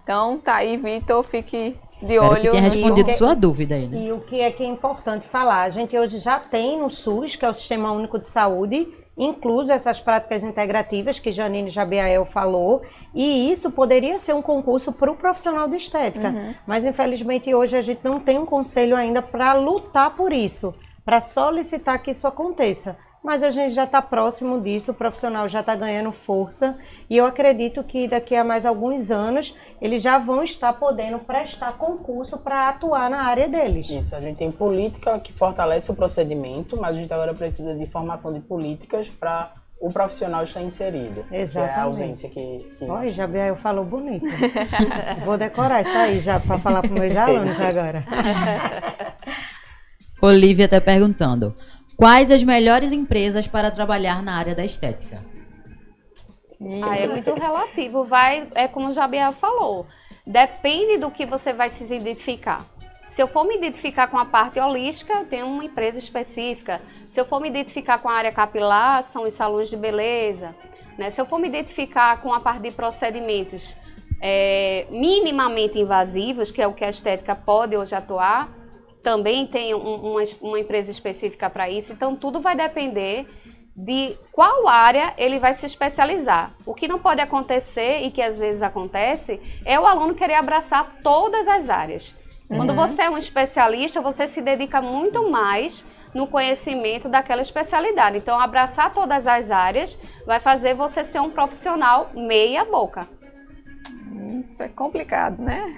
Então, tá aí, Vitor, fique de Espero olho. que tenha respondido sua dúvida aí, né? E o que é importante falar, a gente hoje já tem no SUS, que é o Sistema Único de Saúde, incluso essas práticas integrativas que Janine Jabiael falou, e isso poderia ser um concurso para o profissional de estética, mas infelizmente hoje a gente não tem um conselho ainda para lutar por isso, para solicitar que isso aconteça. Mas a gente já está próximo disso, o profissional já está ganhando força e eu acredito que daqui a mais alguns anos eles já vão estar podendo prestar concurso para atuar na área deles. Isso, a gente tem política que fortalece o procedimento, mas a gente agora precisa de formação de políticas para o profissional estar inserido. Exatamente. Que é a ausência que... Olha, Jabiael falou bonito. Vou decorar isso aí já para falar para meus alunos agora. Olivia está perguntando. Quais as melhores empresas para trabalhar na área da estética? É muito relativo, é como o Jabiel falou, depende do que você vai se identificar. Se eu for me identificar com a parte holística, eu tenho uma empresa específica. Se eu for me identificar com a área capilar, são os salões de beleza. Né? Se eu for me identificar com a parte de procedimentos minimamente invasivos, que é o que a estética pode hoje atuar, também tem uma empresa específica para isso. Então, tudo vai depender de qual área ele vai se especializar. O que não pode acontecer, e que às vezes acontece, é o aluno querer abraçar todas as áreas. Quando você é um especialista, você se dedica muito mais no conhecimento daquela especialidade. Então, abraçar todas as áreas vai fazer você ser um profissional meia boca. Isso é complicado, né?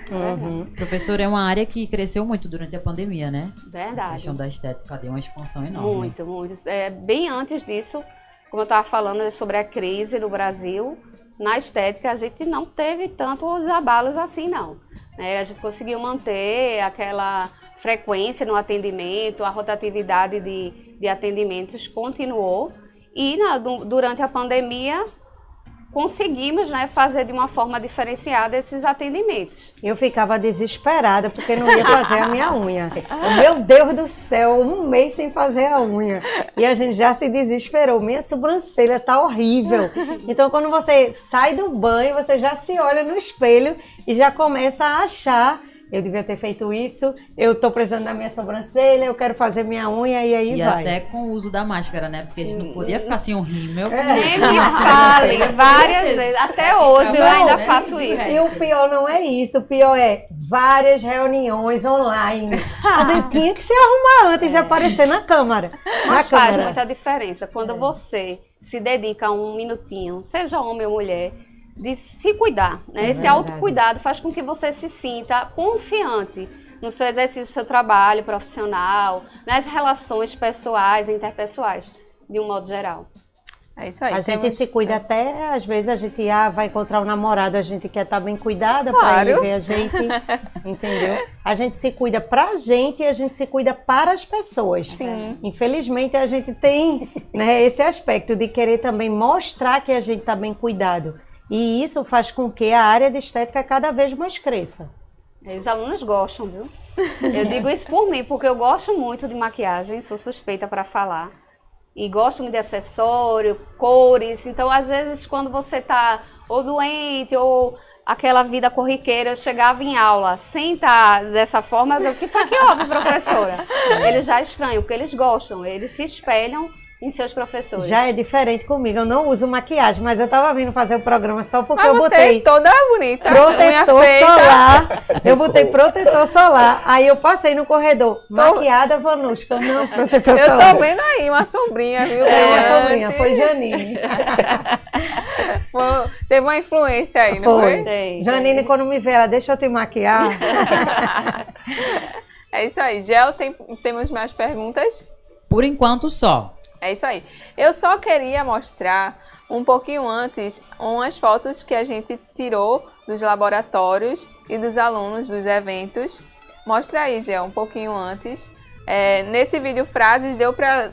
Professor, é uma área que cresceu muito durante a pandemia, né? Verdade. A questão da estética deu uma expansão enorme. Muito, muito. Bem antes disso, como eu estava falando sobre a crise no Brasil, na estética a gente não teve tantos abalos assim, não. A gente conseguiu manter aquela frequência no atendimento, a rotatividade de atendimentos continuou. E durante a pandemia, conseguimos, né, fazer de uma forma diferenciada esses atendimentos. Eu ficava desesperada porque não ia fazer a minha unha. Meu Deus do céu, um mês sem fazer a unha. E a gente já se desesperou. Minha sobrancelha tá horrível. Então, quando você sai do banho, você já se olha no espelho e já começa a achar: eu devia ter feito isso, eu tô precisando da minha sobrancelha, eu quero fazer minha unha, e aí E vai. até com o uso da máscara, né? Porque a gente não podia ficar sem um rímel. Nem me fale, várias vezes. Até hoje eu ainda faço isso. E o pior não é isso, o pior é várias reuniões online. A gente tinha que se arrumar antes de aparecer na câmera. Mas faz muita diferença quando você se dedica a um minutinho, seja homem ou mulher, de se cuidar, né? Esse autocuidado faz com que você se sinta confiante no seu exercício, do seu trabalho profissional, nas relações pessoais e interpessoais, de um modo geral. É isso aí. A gente se cuida até, às vezes a gente vai encontrar um namorado, a gente quer estar bem cuidada para Claro. ele ver a gente, entendeu? A gente se cuida pra gente e a gente se cuida para as pessoas. Sim. Infelizmente a gente tem, né, esse aspecto de querer também mostrar que a gente está bem cuidado. E isso faz com que a área de estética cada vez mais cresça. Os alunos gostam, viu? Eu digo isso por mim, porque eu gosto muito de maquiagem, sou suspeita para falar. E gosto muito de acessório, cores. Então, às vezes, quando você tá ou doente ou aquela vida corriqueira, eu chegava em aula sem estar dessa forma, eu digo: o que foi que houve, professora? Eles já estranham, porque eles gostam, eles se espelham em seus professores. Já é diferente comigo, eu não uso maquiagem, mas eu tava vindo fazer o programa só porque Mas eu você botei toda bonita. protetor unha feita. solar. Eu botei protetor solar. Aí eu passei no corredor, maquiada Vanushka, não, protetor Eu solar. tô vendo aí uma sombrinha, viu? É uma brilhante. sobrinha, foi Janine. Teve uma influência aí, não foi? Tem. Janine, quando me vê, ela: deixa eu te maquiar. É isso aí. Gel, temos mais perguntas? Por enquanto só. É isso aí. Eu só queria mostrar um pouquinho antes umas fotos que a gente tirou dos laboratórios e dos alunos dos eventos. Mostra aí, Gel, um pouquinho antes. Nesse vídeo frases deu para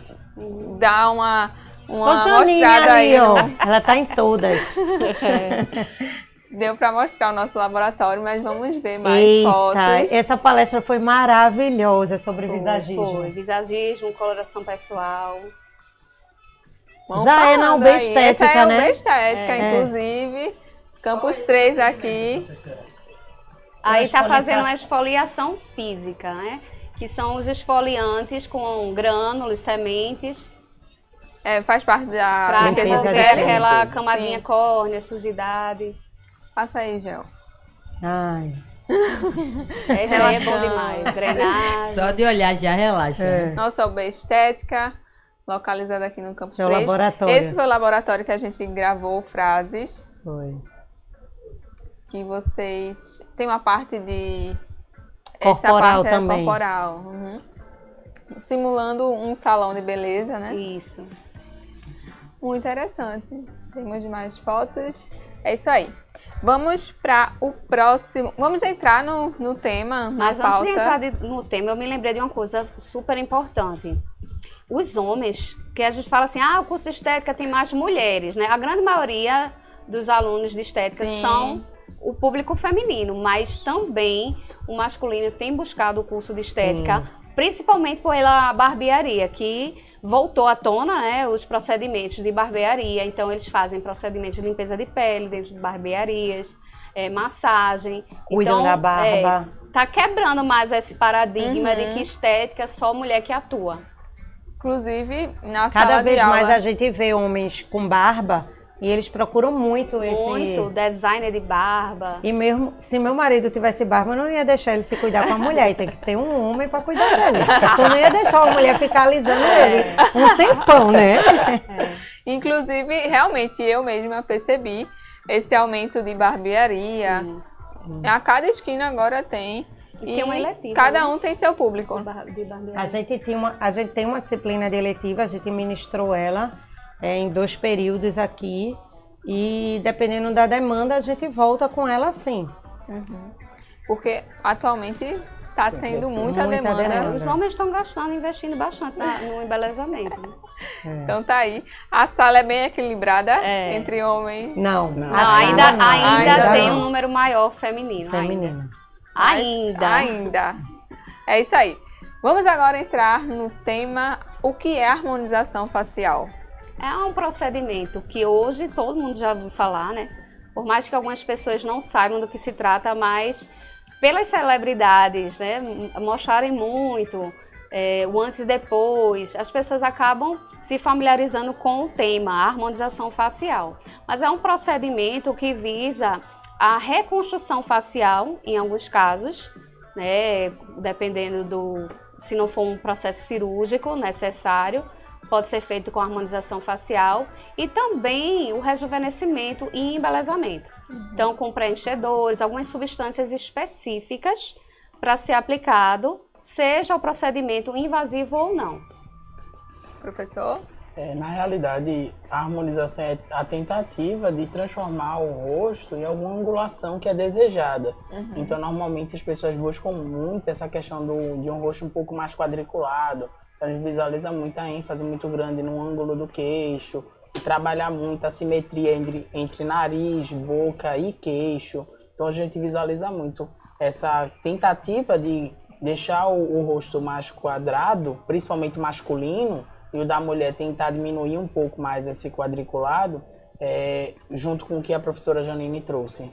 dar uma Ô, Janine mostrada ali, aí. ó. Ela tá em todas. Deu para mostrar o nosso laboratório, mas vamos ver mais Eita, fotos. essa palestra foi maravilhosa sobre visagismo. Foi, visagismo, coloração pessoal. Vamos Já é na falando UB aí. Estética, Essa é a né? UB Estética, inclusive. Campus 3 aqui. Aí tá fazendo uma esfoliação esfoliação física, né? Que são os esfoliantes com grânulos, sementes, Faz parte da para limpeza remover de pele. aquela camadinha Sim. córnea, sujidade. Passa aí, Gel. Ai. Esse aí é bom demais. Drenagem. Só de olhar já relaxa. É. né? Nossa UB Estética, localizada aqui no Campus Seu 3. laboratório. Esse foi o laboratório que a gente gravou frases. Foi. Que vocês... Tem uma parte de... Corporal essa parte também. É corporal. Uhum. Simulando um salão de beleza, né? Isso. Muito interessante. Temos mais fotos. É isso aí. Vamos para o próximo. Vamos entrar no tema, na Mas pauta. antes de entrar no tema, eu me lembrei de uma coisa super importante. Os homens, que a gente fala assim, o curso de estética tem mais mulheres, né? A grande maioria dos alunos de estética Sim. são o público feminino, mas também o masculino tem buscado o curso de estética, principalmente pela barbearia, que voltou à tona, né, os procedimentos de barbearia. Então, eles fazem procedimentos de limpeza de pele dentro de barbearias, massagem. Cuidam então, da barba. Tá quebrando mais esse paradigma de que estética é só mulher que atua. Inclusive, na Cada sala vez de aula. mais a gente vê homens com barba e eles procuram muito esse... Muito, designer de barba. E mesmo se meu marido tivesse barba, eu não ia deixar ele se cuidar com a mulher. E tem que ter um homem para cuidar dele. Eu não ia deixar uma mulher ficar alisando ele um tempão, né? Inclusive, realmente, eu mesma percebi esse aumento de barbearia. Sim. A cada esquina agora tem. E tem uma eletiva, cada né? um tem seu público. De barbearia. A gente tem uma disciplina de eletiva, a gente ministrou ela em 2 períodos aqui. E dependendo da demanda, a gente volta com ela sim. Porque atualmente está tendo muita Muita demanda. demanda. Os homens estão investindo bastante no embelezamento. Né? Então tá aí. A sala é bem equilibrada É. entre homens. Não, Não, Não, a ainda, sala não, ainda tem não. um número maior feminino. Feminino. Ainda. É isso aí. Vamos agora entrar no tema: o que é harmonização facial? É um procedimento que hoje todo mundo já ouviu falar, né? Por mais que algumas pessoas não saibam do que se trata, mas pelas celebridades, né, mostrarem muito o antes e depois, as pessoas acabam se familiarizando com o tema, a harmonização facial. Mas é um procedimento que visa a reconstrução facial, em alguns casos, né, dependendo se não for um processo cirúrgico necessário, pode ser feito com harmonização facial e também o rejuvenescimento e embelezamento. Então, com preenchedores, algumas substâncias específicas para ser aplicado, seja o procedimento invasivo ou não. Professor? Na realidade, a harmonização é a tentativa de transformar o rosto em alguma angulação que é desejada. Então, normalmente, as pessoas buscam muito essa questão de um rosto um pouco mais quadriculado. A gente visualiza muita ênfase muito grande no ângulo do queixo, trabalhar muito a simetria entre nariz, boca e queixo. Então, a gente visualiza muito essa tentativa de deixar o rosto mais quadrado, principalmente masculino, e o da mulher tentar diminuir um pouco mais esse quadriculado, junto com o que a professora Janine trouxe.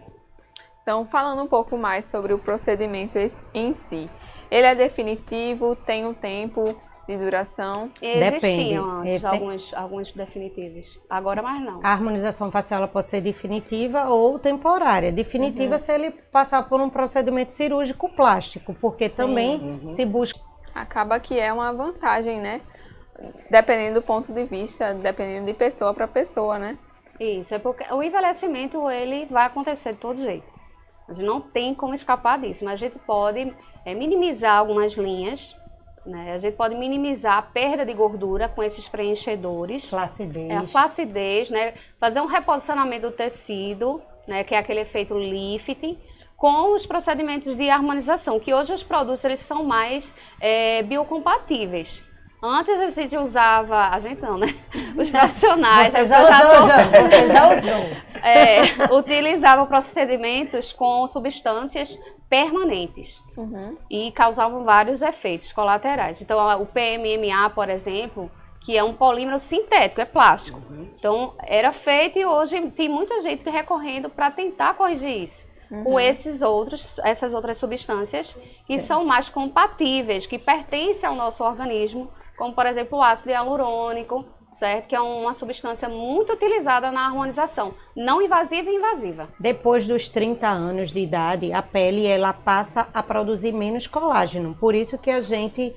Então, falando um pouco mais sobre o procedimento em si. Ele é definitivo, tem um tempo de duração? Existiam Depende. antes alguns definitivos, agora mais não. A harmonização facial ela pode ser definitiva ou temporária. Definitiva se ele passar por um procedimento cirúrgico plástico, porque também se busca... Acaba que é uma vantagem, né? Dependendo do ponto de vista, dependendo de pessoa para pessoa, né? Isso, é porque o envelhecimento ele vai acontecer de todo jeito. A gente não tem como escapar disso, mas a gente pode minimizar algumas linhas, né? A gente pode minimizar a perda de gordura com esses preenchedores. Flacidez. A flacidez, né? Fazer um reposicionamento do tecido, né? Que é aquele efeito lifting, com os procedimentos de harmonização, que hoje os produtos eles são mais biocompatíveis. Antes a gente usava, a gente não, né? Os profissionais. Você já usou, você já usou. Utilizavam procedimentos com substâncias permanentes e causavam vários efeitos colaterais. Então, o PMMA, por exemplo, que é um polímero sintético, é plástico. Então, era feito e hoje tem muita gente recorrendo para tentar corrigir isso. Com essas outras substâncias que são mais compatíveis, que pertencem ao nosso organismo, como, por exemplo, o ácido hialurônico, certo? Que é uma substância muito utilizada na harmonização, não invasiva e invasiva. Depois dos 30 anos de idade, a pele ela passa a produzir menos colágeno. Por isso que a gente,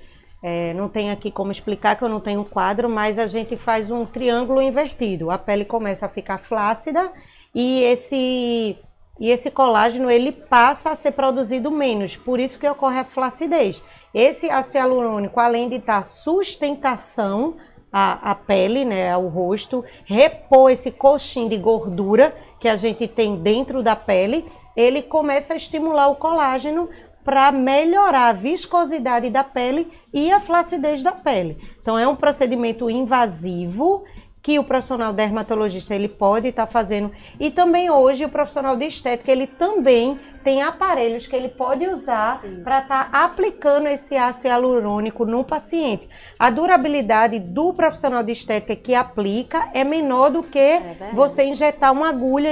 não tem aqui como explicar, que eu não tenho um quadro, mas a gente faz um triângulo invertido. A pele começa a ficar flácida e esse colágeno ele passa a ser produzido menos, por isso que ocorre a flacidez. Esse ácido hialurônico, além de dar sustentação à pele, né, ao rosto, repor esse coxinho de gordura que a gente tem dentro da pele, ele começa a estimular o colágeno para melhorar a viscosidade da pele e a flacidez da pele. Então é um procedimento invasivo que o profissional dermatologista ele pode estar fazendo, e também hoje o profissional de estética ele também tem aparelhos que ele pode usar para estar aplicando esse ácido hialurônico no paciente. A durabilidade do profissional de estética que aplica é menor do que você injetar uma agulha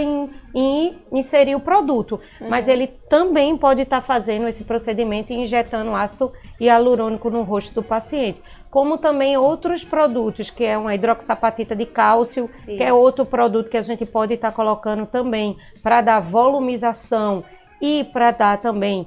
e inserir o produto, mas ele também pode estar fazendo esse procedimento e injetando ácido hialurônico no rosto do paciente. Como também outros produtos, que é uma hidroxapatita de cálcio, que é outro produto que a gente pode estar colocando também para dar volumização e para dar também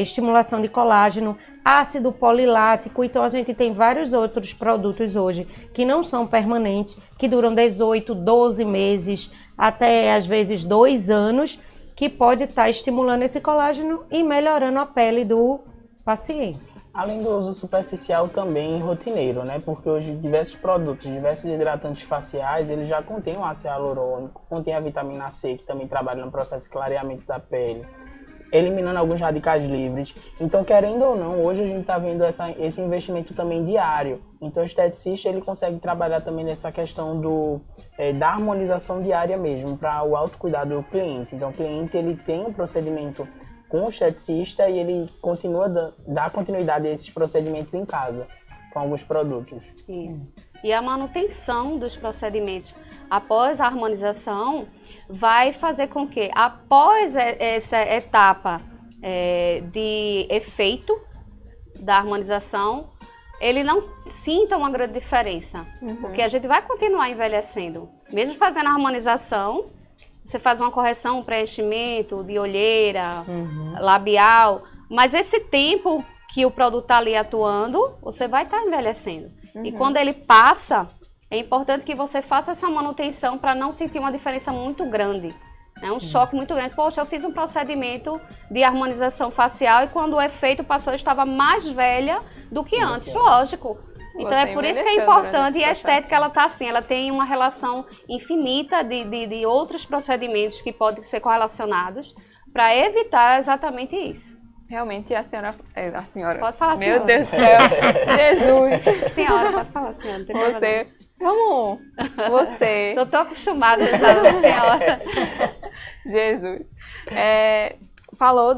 estimulação de colágeno, ácido polilático. Então a gente tem vários outros produtos hoje que não são permanentes, que duram 18, 12 meses, até às vezes 2 anos, que pode estar estimulando esse colágeno e melhorando a pele do paciente. Além do uso superficial também rotineiro, né? Porque hoje diversos produtos, diversos hidratantes faciais, eles já contêm o ácido hialurônico, contém a vitamina C, que também trabalha no processo de clareamento da pele. eliminando alguns radicais livres. Então, querendo ou não, hoje a gente está vendo esse investimento também diário. Então, o esteticista ele consegue trabalhar também nessa questão da harmonização diária mesmo, para o autocuidado do cliente. Então, o cliente ele tem um procedimento com o esteticista e ele dá continuidade a esses procedimentos em casa, com alguns produtos. Isso. E a manutenção dos procedimentos após a harmonização vai fazer com que, após essa etapa de efeito da harmonização, ele não sinta uma grande diferença. Porque a gente vai continuar envelhecendo. Mesmo fazendo a harmonização, você faz uma correção, um preenchimento de olheira, labial, mas esse tempo que o produto está ali atuando, você vai estar envelhecendo. E quando ele passa, é importante que você faça essa manutenção para não sentir uma diferença muito grande. É um choque muito grande. Poxa, eu fiz um procedimento de harmonização facial e quando o efeito passou, eu estava mais velha do que antes. Lógico. Então é por isso que é importante. E a estética, ela tá assim, ela tem uma relação infinita de outros procedimentos que podem ser correlacionados para evitar exatamente isso. Realmente, a senhora... Pode falar, Meu senhora. Deus do céu. Jesus. Senhora, pode falar, senhora. Não tem problema. Você... Vamos. Você. Eu tô acostumada a usar a senhora. Jesus. Falou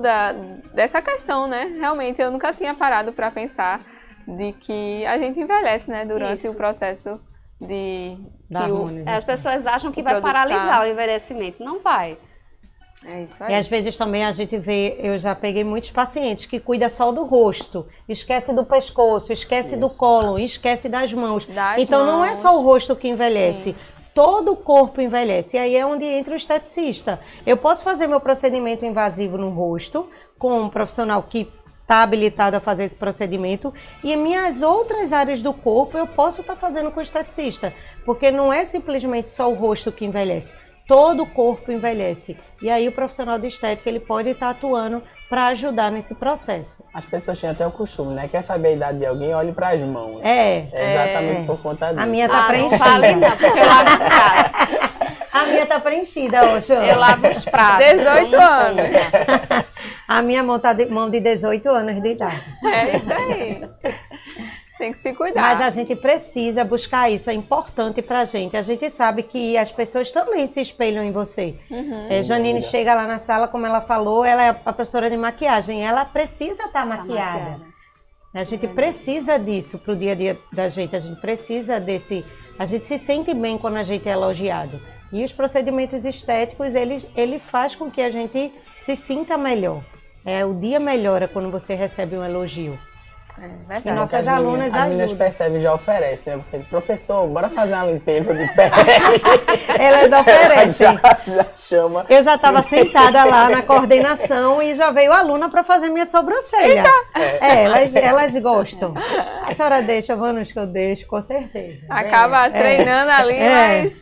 dessa questão, né? Realmente, eu nunca tinha parado para pensar de que a gente envelhece, né? Durante o processo de... As pessoas acham que vai produto paralisar o envelhecimento. Não vai. É isso aí. E às vezes também a gente vê, eu já peguei muitos pacientes que cuidam só do rosto, esquece do pescoço, esquece do colo, esquece das mãos. Então não é só o rosto que envelhece. Sim. Todo o corpo envelhece. E aí é onde entra o esteticista. Eu posso fazer meu procedimento invasivo no rosto com um profissional que está habilitado a fazer esse procedimento e em minhas outras áreas do corpo eu posso estar fazendo com o esteticista, porque não é simplesmente só o rosto que envelhece. Todo o corpo envelhece. E aí o profissional de estética ele pode estar atuando para ajudar nesse processo. As pessoas têm até o costume, né? Quer saber a idade de alguém, olhe para as mãos. É exatamente por conta disso. A minha tá preenchida. Não vale não, porque eu lavo os pratos. A minha tá preenchida hoje. Eu lavo os pratos. 18 anos. A minha mão tá mão de 18 anos de idade. É isso aí. Tem que se cuidar. Mas a gente precisa buscar isso, é importante pra gente. A gente sabe que as pessoas também se espelham em você. Janine chega lá na sala, como ela falou, ela é a professora de maquiagem, ela precisa estar maquiada. A gente precisa disso pro dia a dia da gente, a gente precisa desse... A gente se sente bem quando a gente é elogiado. E os procedimentos estéticos, ele faz com que a gente se sinta melhor. O dia melhora quando você recebe um elogio. Verdade. E nossas alunas ajudam. As meninas percebem e já oferecem, né? Porque, professor, bora fazer uma limpeza de pele. Elas oferecem. Já chama. Eu já estava sentada lá na coordenação e já veio a aluna para fazer minha sobrancelha. Elas gostam. A senhora deixa, Vanus, que eu deixo, com certeza. Acaba treinando ali, mas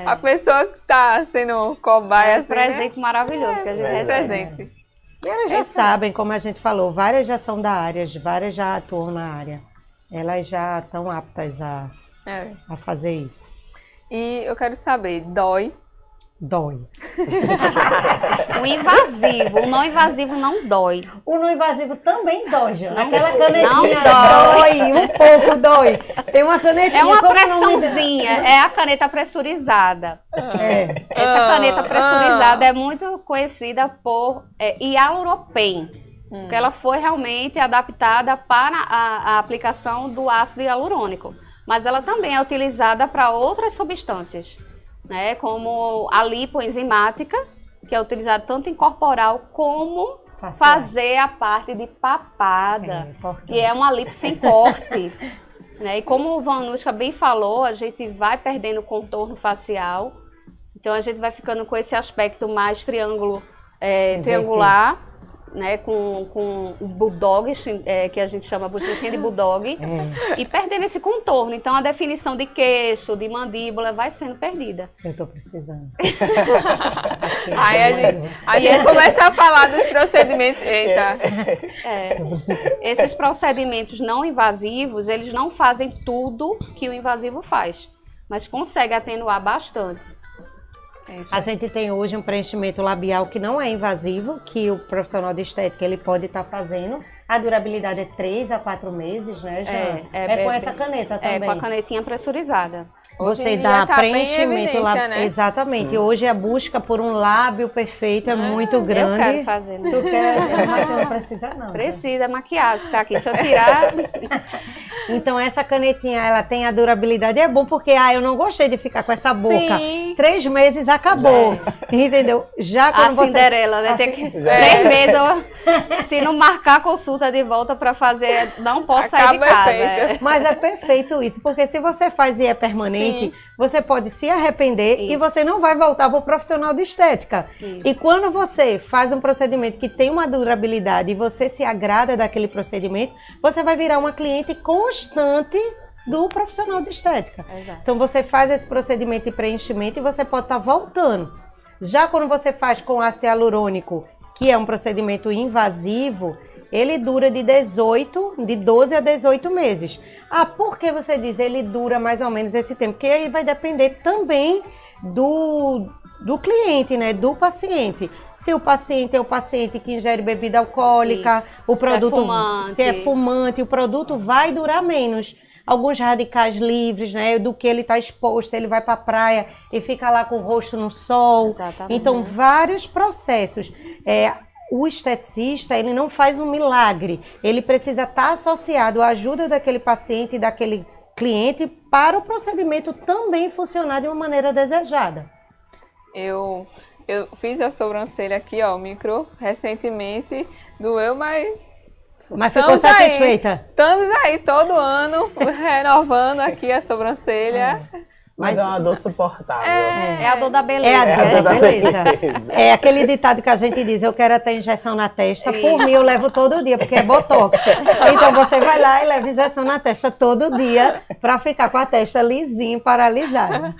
a pessoa que está sendo cobaia... É um presente maravilhoso que a gente recebe. Presente. E elas já sabem, como a gente falou, várias já são da área, várias já atuam na área. Elas já estão aptas a fazer isso. E eu quero saber, dói? Dói. O não invasivo não dói. O não invasivo também dói, já. Aquela canetinha não dói, um pouco dói. Tem uma canetinha. É uma pressãozinha, é a caneta pressurizada. Essa caneta pressurizada é muito conhecida por hialuropen, porque ela foi realmente adaptada para a aplicação do ácido hialurônico. Mas ela também é utilizada para outras substâncias, né, como a lipoenzimática, que é utilizada tanto em corporal como fazer a parte de papada, que é uma lipo sem corte. Né? E como o Vanushka bem falou, a gente vai perdendo o contorno facial, então a gente vai ficando com esse aspecto mais triangular, né, com o bulldog, que a gente chama bochechinha de bulldog, e perdendo esse contorno. Então a definição de queixo, de mandíbula vai sendo perdida. Eu tô precisando. Aí a gente começa a falar dos procedimentos. Eita! Esses procedimentos não invasivos, eles não fazem tudo que o invasivo faz, mas conseguem atenuar bastante. É isso A aí. gente tem hoje um preenchimento labial que não é invasivo, que o profissional de estética ele pode estar fazendo. A durabilidade é 3 a 4 meses, né, Jean? Com essa caneta também. É, com a canetinha pressurizada. Hoje Você em dia dá tá bem em preenchimento evidência, labial. né? Exatamente. Hoje a busca por um lábio perfeito é muito grande. Eu quero fazer, né? Tu quer, mas tu não precisa não. Precisa, maquiagem, tá aqui. Se eu tirar... Então essa canetinha, ela tem a durabilidade. É bom porque, eu não gostei de ficar com essa boca. Sim. 3 meses acabou. Entendeu? Já A quando você... Cinderela, né? Tem que... 3 meses, se não marcar a consulta de volta pra fazer, não posso sair de Acaba casa. efeito. Mas é perfeito isso, porque se você faz e é permanente, você pode se arrepender e Isso. você não vai voltar para o profissional de estética. Isso. E quando você faz um procedimento que tem uma durabilidade e você se agrada daquele procedimento, você vai virar uma cliente constante do profissional de estética. Exato. Então você faz esse procedimento de preenchimento e você pode estar voltando. Já quando você faz com ácido hialurônico, que é um procedimento invasivo, ele dura de 12 a 18 meses. Por que você diz ele dura mais ou menos esse tempo? Porque aí vai depender também do cliente, né? Do paciente. Se o paciente é o paciente que ingere bebida alcoólica, Isso. o produto, Se é fumante, o produto vai durar menos. Alguns radicais livres, né? Do que ele está exposto, ele vai para a praia e fica lá com o rosto no sol. Exatamente. Então, vários processos. O esteticista, ele não faz um milagre. Ele precisa estar associado à ajuda daquele paciente e daquele cliente para o procedimento também funcionar de uma maneira desejada. Eu fiz a sobrancelha aqui, ó, micro, recentemente. Doeu, mas Mas ficou Estamos aí. satisfeita? estamos aí todo ano renovando aqui a sobrancelha. Mas é uma dor suportável. É a dor da É beleza. a dor da beleza. É aquele ditado que a gente diz, eu quero até injeção na testa. Por mim, eu levo todo dia, porque é botox. Então, você vai lá e leva injeção na testa todo dia para ficar com a testa lisinha e paralisada.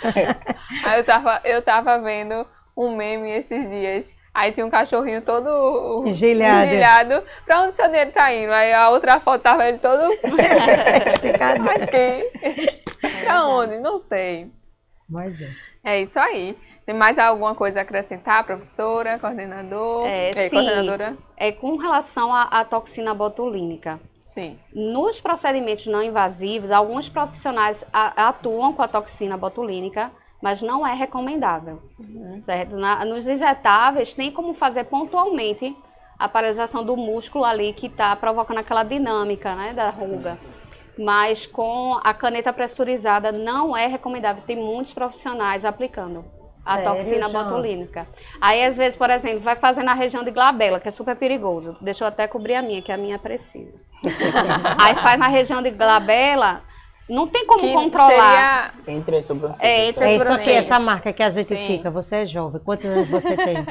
Aí eu tava vendo um meme esses dias. Aí tinha um cachorrinho todo Engelhado. Pra onde seu dinheiro tá indo? Aí a outra foto tava ele todo aqui. Pra onde? Não sei. Mas é. É isso aí. Tem mais alguma coisa a acrescentar, professora, coordenador? Sim, Coordenadora? com relação à toxina botulínica. Sim. Nos procedimentos não invasivos, alguns profissionais atuam com a toxina botulínica, mas não é recomendável, certo? Nos injetáveis, tem como fazer pontualmente a paralisação do músculo ali que está provocando aquela dinâmica, né, da ruga. Mas com a caneta pressurizada não é recomendável. Tem muitos profissionais aplicando a Sério, toxina João? botulínica. Aí, às vezes, por exemplo, vai fazer na região de glabela, que é super perigoso. Deixa eu até cobrir a minha, que a minha precisa. Aí faz na região de glabela, não tem como Que controlar. Entre as sobrancelhas. Entre É as isso aqui, sobrancelhas. essa marca que a gente Sim. fica. Você é jovem. Quantos anos você tem?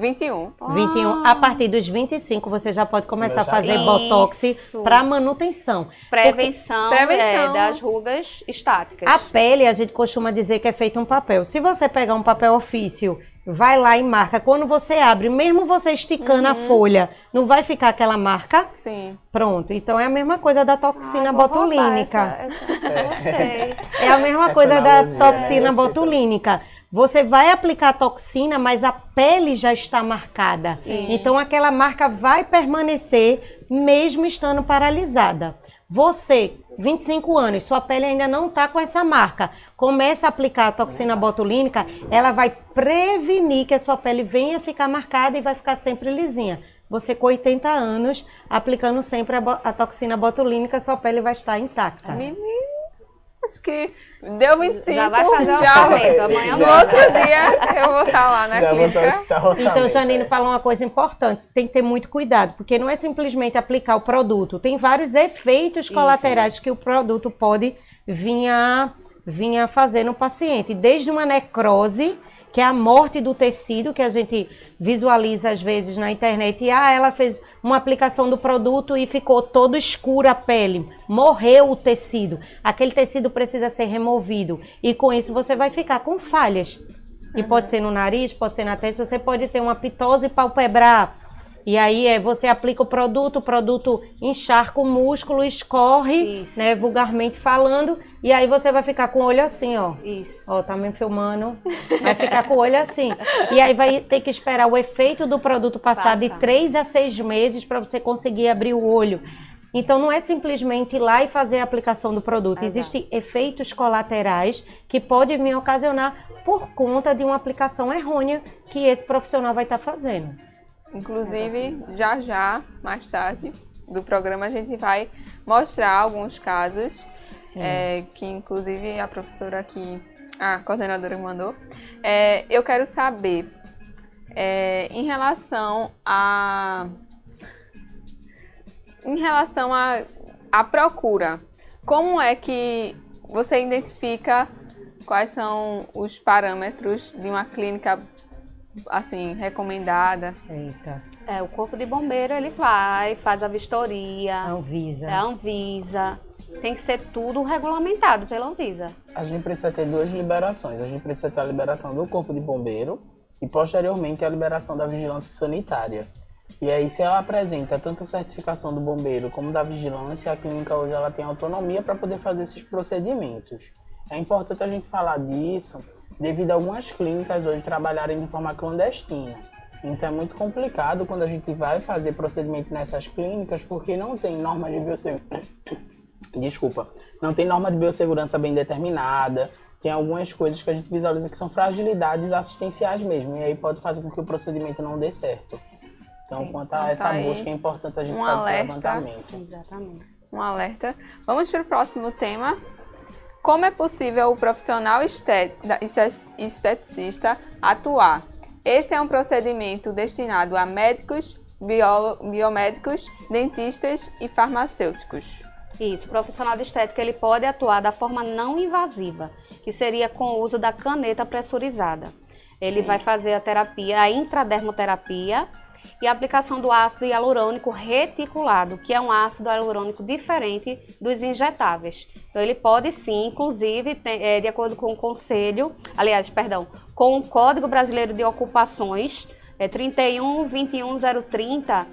21. 21. A partir dos 25, você já pode começar a fazer Isso. botox para manutenção. Prevenção, Prevenção. das rugas estáticas. A pele, a gente costuma dizer que é feito um papel. Se você pegar um papel ofício, vai lá e marca. Quando você abre, mesmo você esticando a folha, não vai ficar aquela marca? Sim. Pronto. Então é a mesma coisa da toxina botulínica. Gostei. É a mesma Essa coisa da analogia, toxina eu sei botulínica. Você vai aplicar a toxina, mas a pele já está marcada. Então aquela marca vai permanecer mesmo estando paralisada. Você, 25 anos, sua pele ainda não está com essa marca. Começa a aplicar a toxina botulínica, ela vai prevenir que a sua pele venha ficar marcada e vai ficar sempre lisinha. Você com 80 anos, aplicando sempre a toxina botulínica, sua pele vai estar intacta. Menino, acho que deu 25. Já vai fazer o já. orçamento. Amanhã No outro dia eu vou estar lá na Já vou clínica. solicitar o orçamento. Então, Janine fala uma coisa importante, tem que ter muito cuidado, porque não é simplesmente aplicar o produto, tem vários efeitos colaterais que o produto pode vir a fazer no paciente, desde uma necrose, que é a morte do tecido, que a gente visualiza às vezes na internet, e ela fez uma aplicação do produto e ficou todo escura a pele, morreu o tecido, aquele tecido precisa ser removido, e com isso você vai ficar com falhas. E pode ser no nariz, pode ser na testa, você pode ter uma pitose palpebral, E aí você aplica o produto encharca o músculo, escorre, Isso. né, vulgarmente falando, e aí você vai ficar com o olho assim, ó. Isso. Ó, tá me filmando. Vai ficar com o olho assim. E aí vai ter que esperar o efeito do produto passar de 3 a 6 meses para você conseguir abrir o olho. Então, não é simplesmente ir lá e fazer a aplicação do produto. Exato. Existem efeitos colaterais que podem me ocasionar por conta de uma aplicação errônea que esse profissional vai estar fazendo. Inclusive, já, mais tarde do programa, a gente vai mostrar alguns casos, que inclusive a professora aqui, a coordenadora mandou. Eu quero saber, em relação à procura, como é que você identifica quais são os parâmetros de uma clínica assim recomendada? Eita, O Corpo de Bombeiro, ele vai, faz a vistoria, Anvisa. a Anvisa. Tem que ser tudo regulamentado pela Anvisa. A gente precisa ter 2 liberações. A gente precisa ter a liberação do Corpo de Bombeiro e, posteriormente, a liberação da Vigilância Sanitária. E aí, se ela apresenta tanto a certificação do bombeiro como da vigilância, a clínica hoje ela tem autonomia para poder fazer esses procedimentos. É importante a gente falar disso devido a algumas clínicas hoje trabalharem de forma clandestina. Então é muito complicado quando a gente vai fazer procedimento nessas clínicas porque não tem norma de biossegurança. Não tem norma de biossegurança bem determinada. Tem algumas coisas que a gente visualiza que são fragilidades assistenciais mesmo. E aí pode fazer com que o procedimento não dê certo. Então, quanto a essa busca, é importante a gente fazer esse levantamento. Exatamente. Um alerta. Vamos para o próximo tema. Como é possível o profissional esteticista atuar? Esse é um procedimento destinado a médicos, biomédicos, dentistas e farmacêuticos. Isso, o profissional de estética ele pode atuar da forma não invasiva, que seria com o uso da caneta pressurizada. Ele vai fazer a terapia, a intradermoterapia e a aplicação do ácido hialurônico reticulado, que é um ácido hialurônico diferente dos injetáveis. Então ele pode sim, inclusive, de acordo com o com o Código Brasileiro de Ocupações, 31.21.030,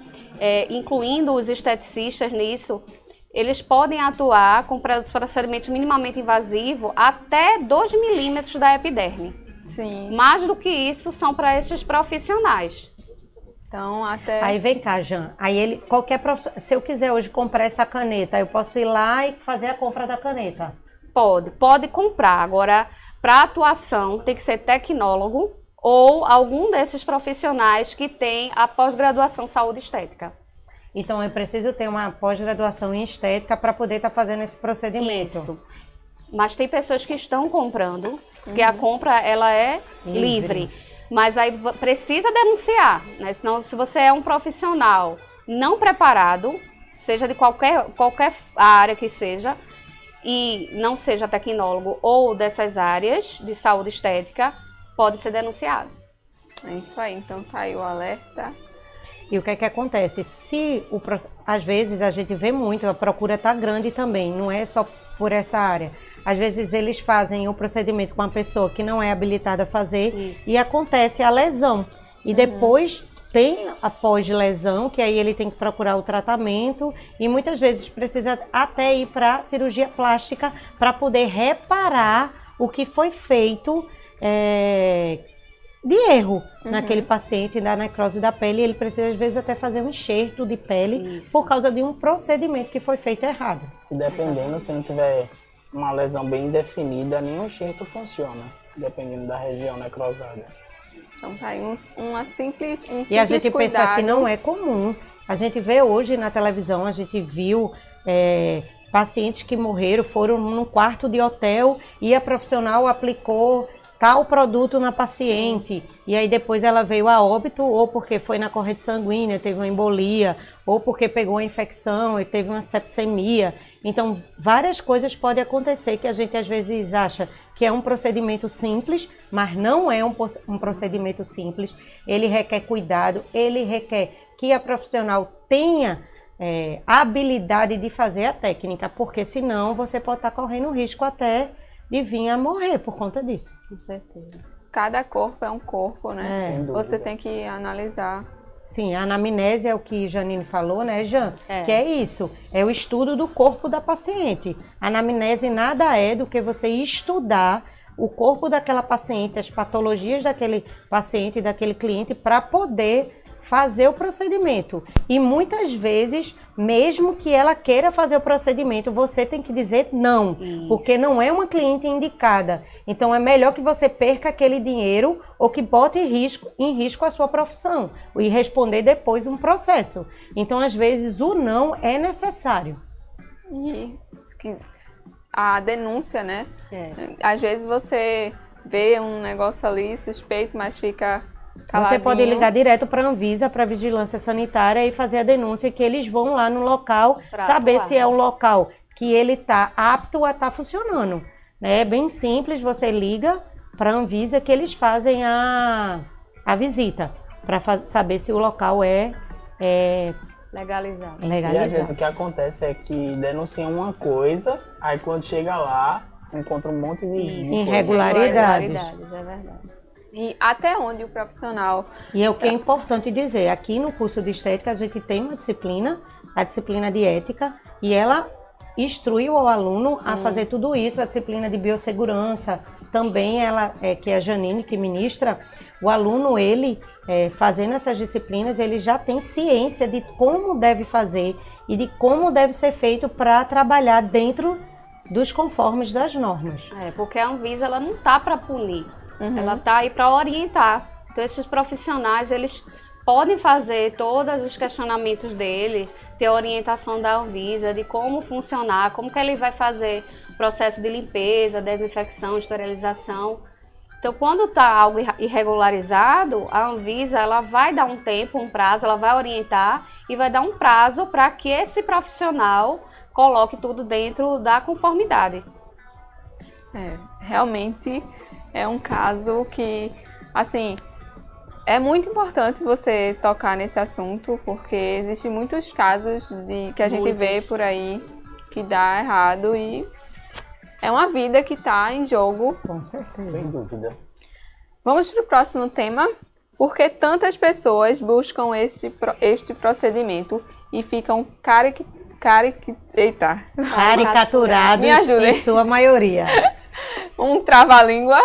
incluindo os esteticistas nisso, eles podem atuar com procedimentos minimamente invasivos até 2 milímetros da epiderme. Sim. Mais do que isso são para esses profissionais. Então, até... Aí vem cá, Jan. Aí qualquer profissional, se eu quiser hoje comprar essa caneta, eu posso ir lá e fazer a compra da caneta? Pode comprar. Agora, para atuação, tem que ser tecnólogo ou algum desses profissionais que tem a pós-graduação saúde estética. Então, eu preciso ter uma pós-graduação em estética para poder estar fazendo esse procedimento. Isso. Mas tem pessoas que estão comprando, porque a compra ela é livre. Mas aí precisa denunciar, né? Senão, se você é um profissional não preparado, seja de qualquer área que seja, e não seja tecnólogo ou dessas áreas de saúde estética, pode ser denunciado. É isso aí, então tá aí o alerta. E o que é que acontece? Às vezes a gente vê muito, a procura está grande também, não é só por essa área. Às vezes eles fazem o procedimento com uma pessoa que não é habilitada a fazer. Isso. E acontece a lesão. E depois tem a pós-lesão, que aí ele tem que procurar o tratamento e muitas vezes precisa até ir para cirurgia plástica para poder reparar o que foi feito de erro naquele paciente da necrose da pele. Ele precisa às vezes até fazer um enxerto de pele por causa de um procedimento que foi feito errado. E dependendo, se não tiver uma lesão bem definida, nenhum enxerto funciona, dependendo da região necrosada. Então tá aí um simples E a gente cuidado. pensa que não é comum. A gente vê hoje na televisão, a gente viu pacientes que morreram, foram num quarto de hotel e a profissional aplicou tal produto na paciente. E aí depois ela veio a óbito, ou porque foi na corrente sanguínea, teve uma embolia, ou porque pegou uma infecção e teve uma sepsemia. Então, várias coisas podem acontecer que a gente às vezes acha que é um procedimento simples, mas não é um procedimento simples. Ele requer cuidado, ele requer que a profissional tenha a habilidade de fazer a técnica, porque senão você pode estar correndo risco até de vir a morrer por conta disso. Com certeza. Cada corpo é um corpo, né? Sem dúvida. Você tem que analisar Sim, a anamnese é o que Janine falou, né, Jan? É. Que é isso, é o estudo do corpo da paciente. A anamnese nada é do que você estudar o corpo daquela paciente, as patologias daquele paciente, daquele cliente, para poder fazer o procedimento. E muitas vezes, mesmo que ela queira fazer o procedimento, você tem que dizer não, Isso. porque não é uma cliente indicada. Então é melhor que você perca aquele dinheiro ou que bote em risco a sua profissão e responder depois um processo. Então, às vezes, o não é necessário. E que a denúncia, né? É. Às vezes você vê um negócio ali suspeito, mas fica caladinho. Você pode ligar direto para a Anvisa, para a Vigilância Sanitária e fazer a denúncia, que eles vão lá no local Pra saber atuar. se é um local que ele está apto a estar funcionando. Né? É bem simples, você liga para a Anvisa que eles fazem a visita, para saber se o local é Legalizado. E às legalizado. vezes o que acontece é que denunciam uma coisa, aí quando chega lá, encontra um monte de Isso. coisa. Irregularidades. É verdade. E até onde o profissional... E é o que é importante dizer, aqui no curso de estética a gente tem uma disciplina, a disciplina de ética, e ela instrui o aluno a fazer tudo isso, a disciplina de biossegurança, também ela, que é a Janine que ministra, o aluno, ele, fazendo essas disciplinas, ele já tem ciência de como deve fazer e de como deve ser feito para trabalhar dentro dos conformes das normas. Porque a Anvisa ela não tá para punir, ela tá aí para orientar. Então esses profissionais eles podem fazer todos os questionamentos dele, ter orientação da Anvisa de como funcionar, como que ele vai fazer o processo de limpeza, desinfecção, esterilização. Então, quando está algo irregularizado, a Anvisa ela vai dar um tempo, um prazo, ela vai orientar e vai dar um prazo para que esse profissional coloque tudo dentro da conformidade. Realmente é um caso que, assim, é muito importante você tocar nesse assunto, porque existem muitos casos que a gente vê por aí que dá errado e é uma vida que está em jogo. Com certeza. Sem dúvida. Vamos para o próximo tema. Por que tantas pessoas buscam este procedimento e ficam Caricaturados Me ajudem. em sua maioria. Um trava-língua?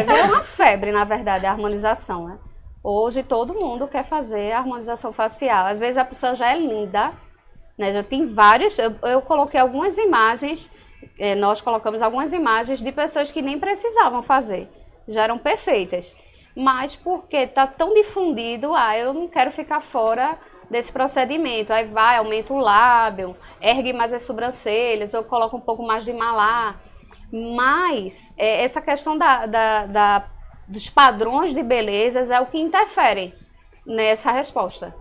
Virou uma febre, na verdade, a harmonização, né? Hoje todo mundo quer fazer a harmonização facial. Às vezes a pessoa já é linda, né? Já tem vários. Eu coloquei algumas imagens, nós colocamos algumas imagens de pessoas que nem precisavam fazer, já eram perfeitas. Mas porque está tão difundido, eu não quero ficar fora desse procedimento. Aí aumenta o lábio, ergue mais as sobrancelhas, ou coloca um pouco mais de malar. Mas essa questão dos padrões de belezas é o que interfere nessa resposta.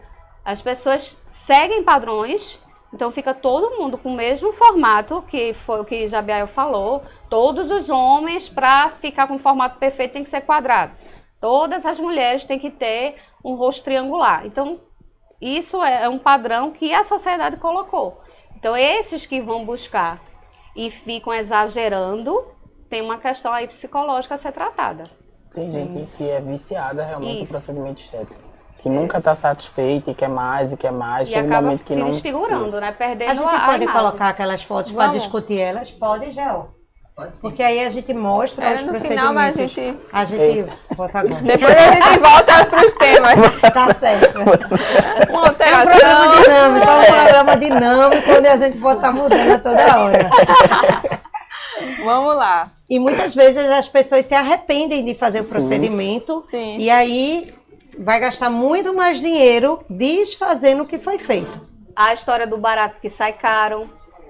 As pessoas seguem padrões, então fica todo mundo com o mesmo formato, que foi o que Jabiael falou. Todos os homens, para ficar com o formato perfeito, tem que ser quadrado. Todas as mulheres têm que ter um rosto triangular. Então, isso é um padrão que a sociedade colocou. Então, esses que vão buscar e ficam exagerando, tem uma questão aí psicológica a ser tratada. Tem gente que é viciada realmente no Isso. procedimento estético. Que nunca está satisfeita e quer mais e quer mais. E Chega um acaba momento que se não... desfigurando, Isso. né? Perdendo A gente a pode imagem. colocar aquelas fotos para Vamos. discutir elas? Pode, Gel. Porque aí a gente mostra Era os no procedimentos. final, mas a gente... Bota agora. Depois a gente volta para os temas. Tá certo. Uma É um alteração. programa dinâmico, onde a gente pode estar mudando a toda hora. Vamos lá. E muitas vezes as pessoas se arrependem de fazer o procedimento. Sim. E aí vai gastar muito mais dinheiro desfazendo o que foi feito. A história do barato que sai caro.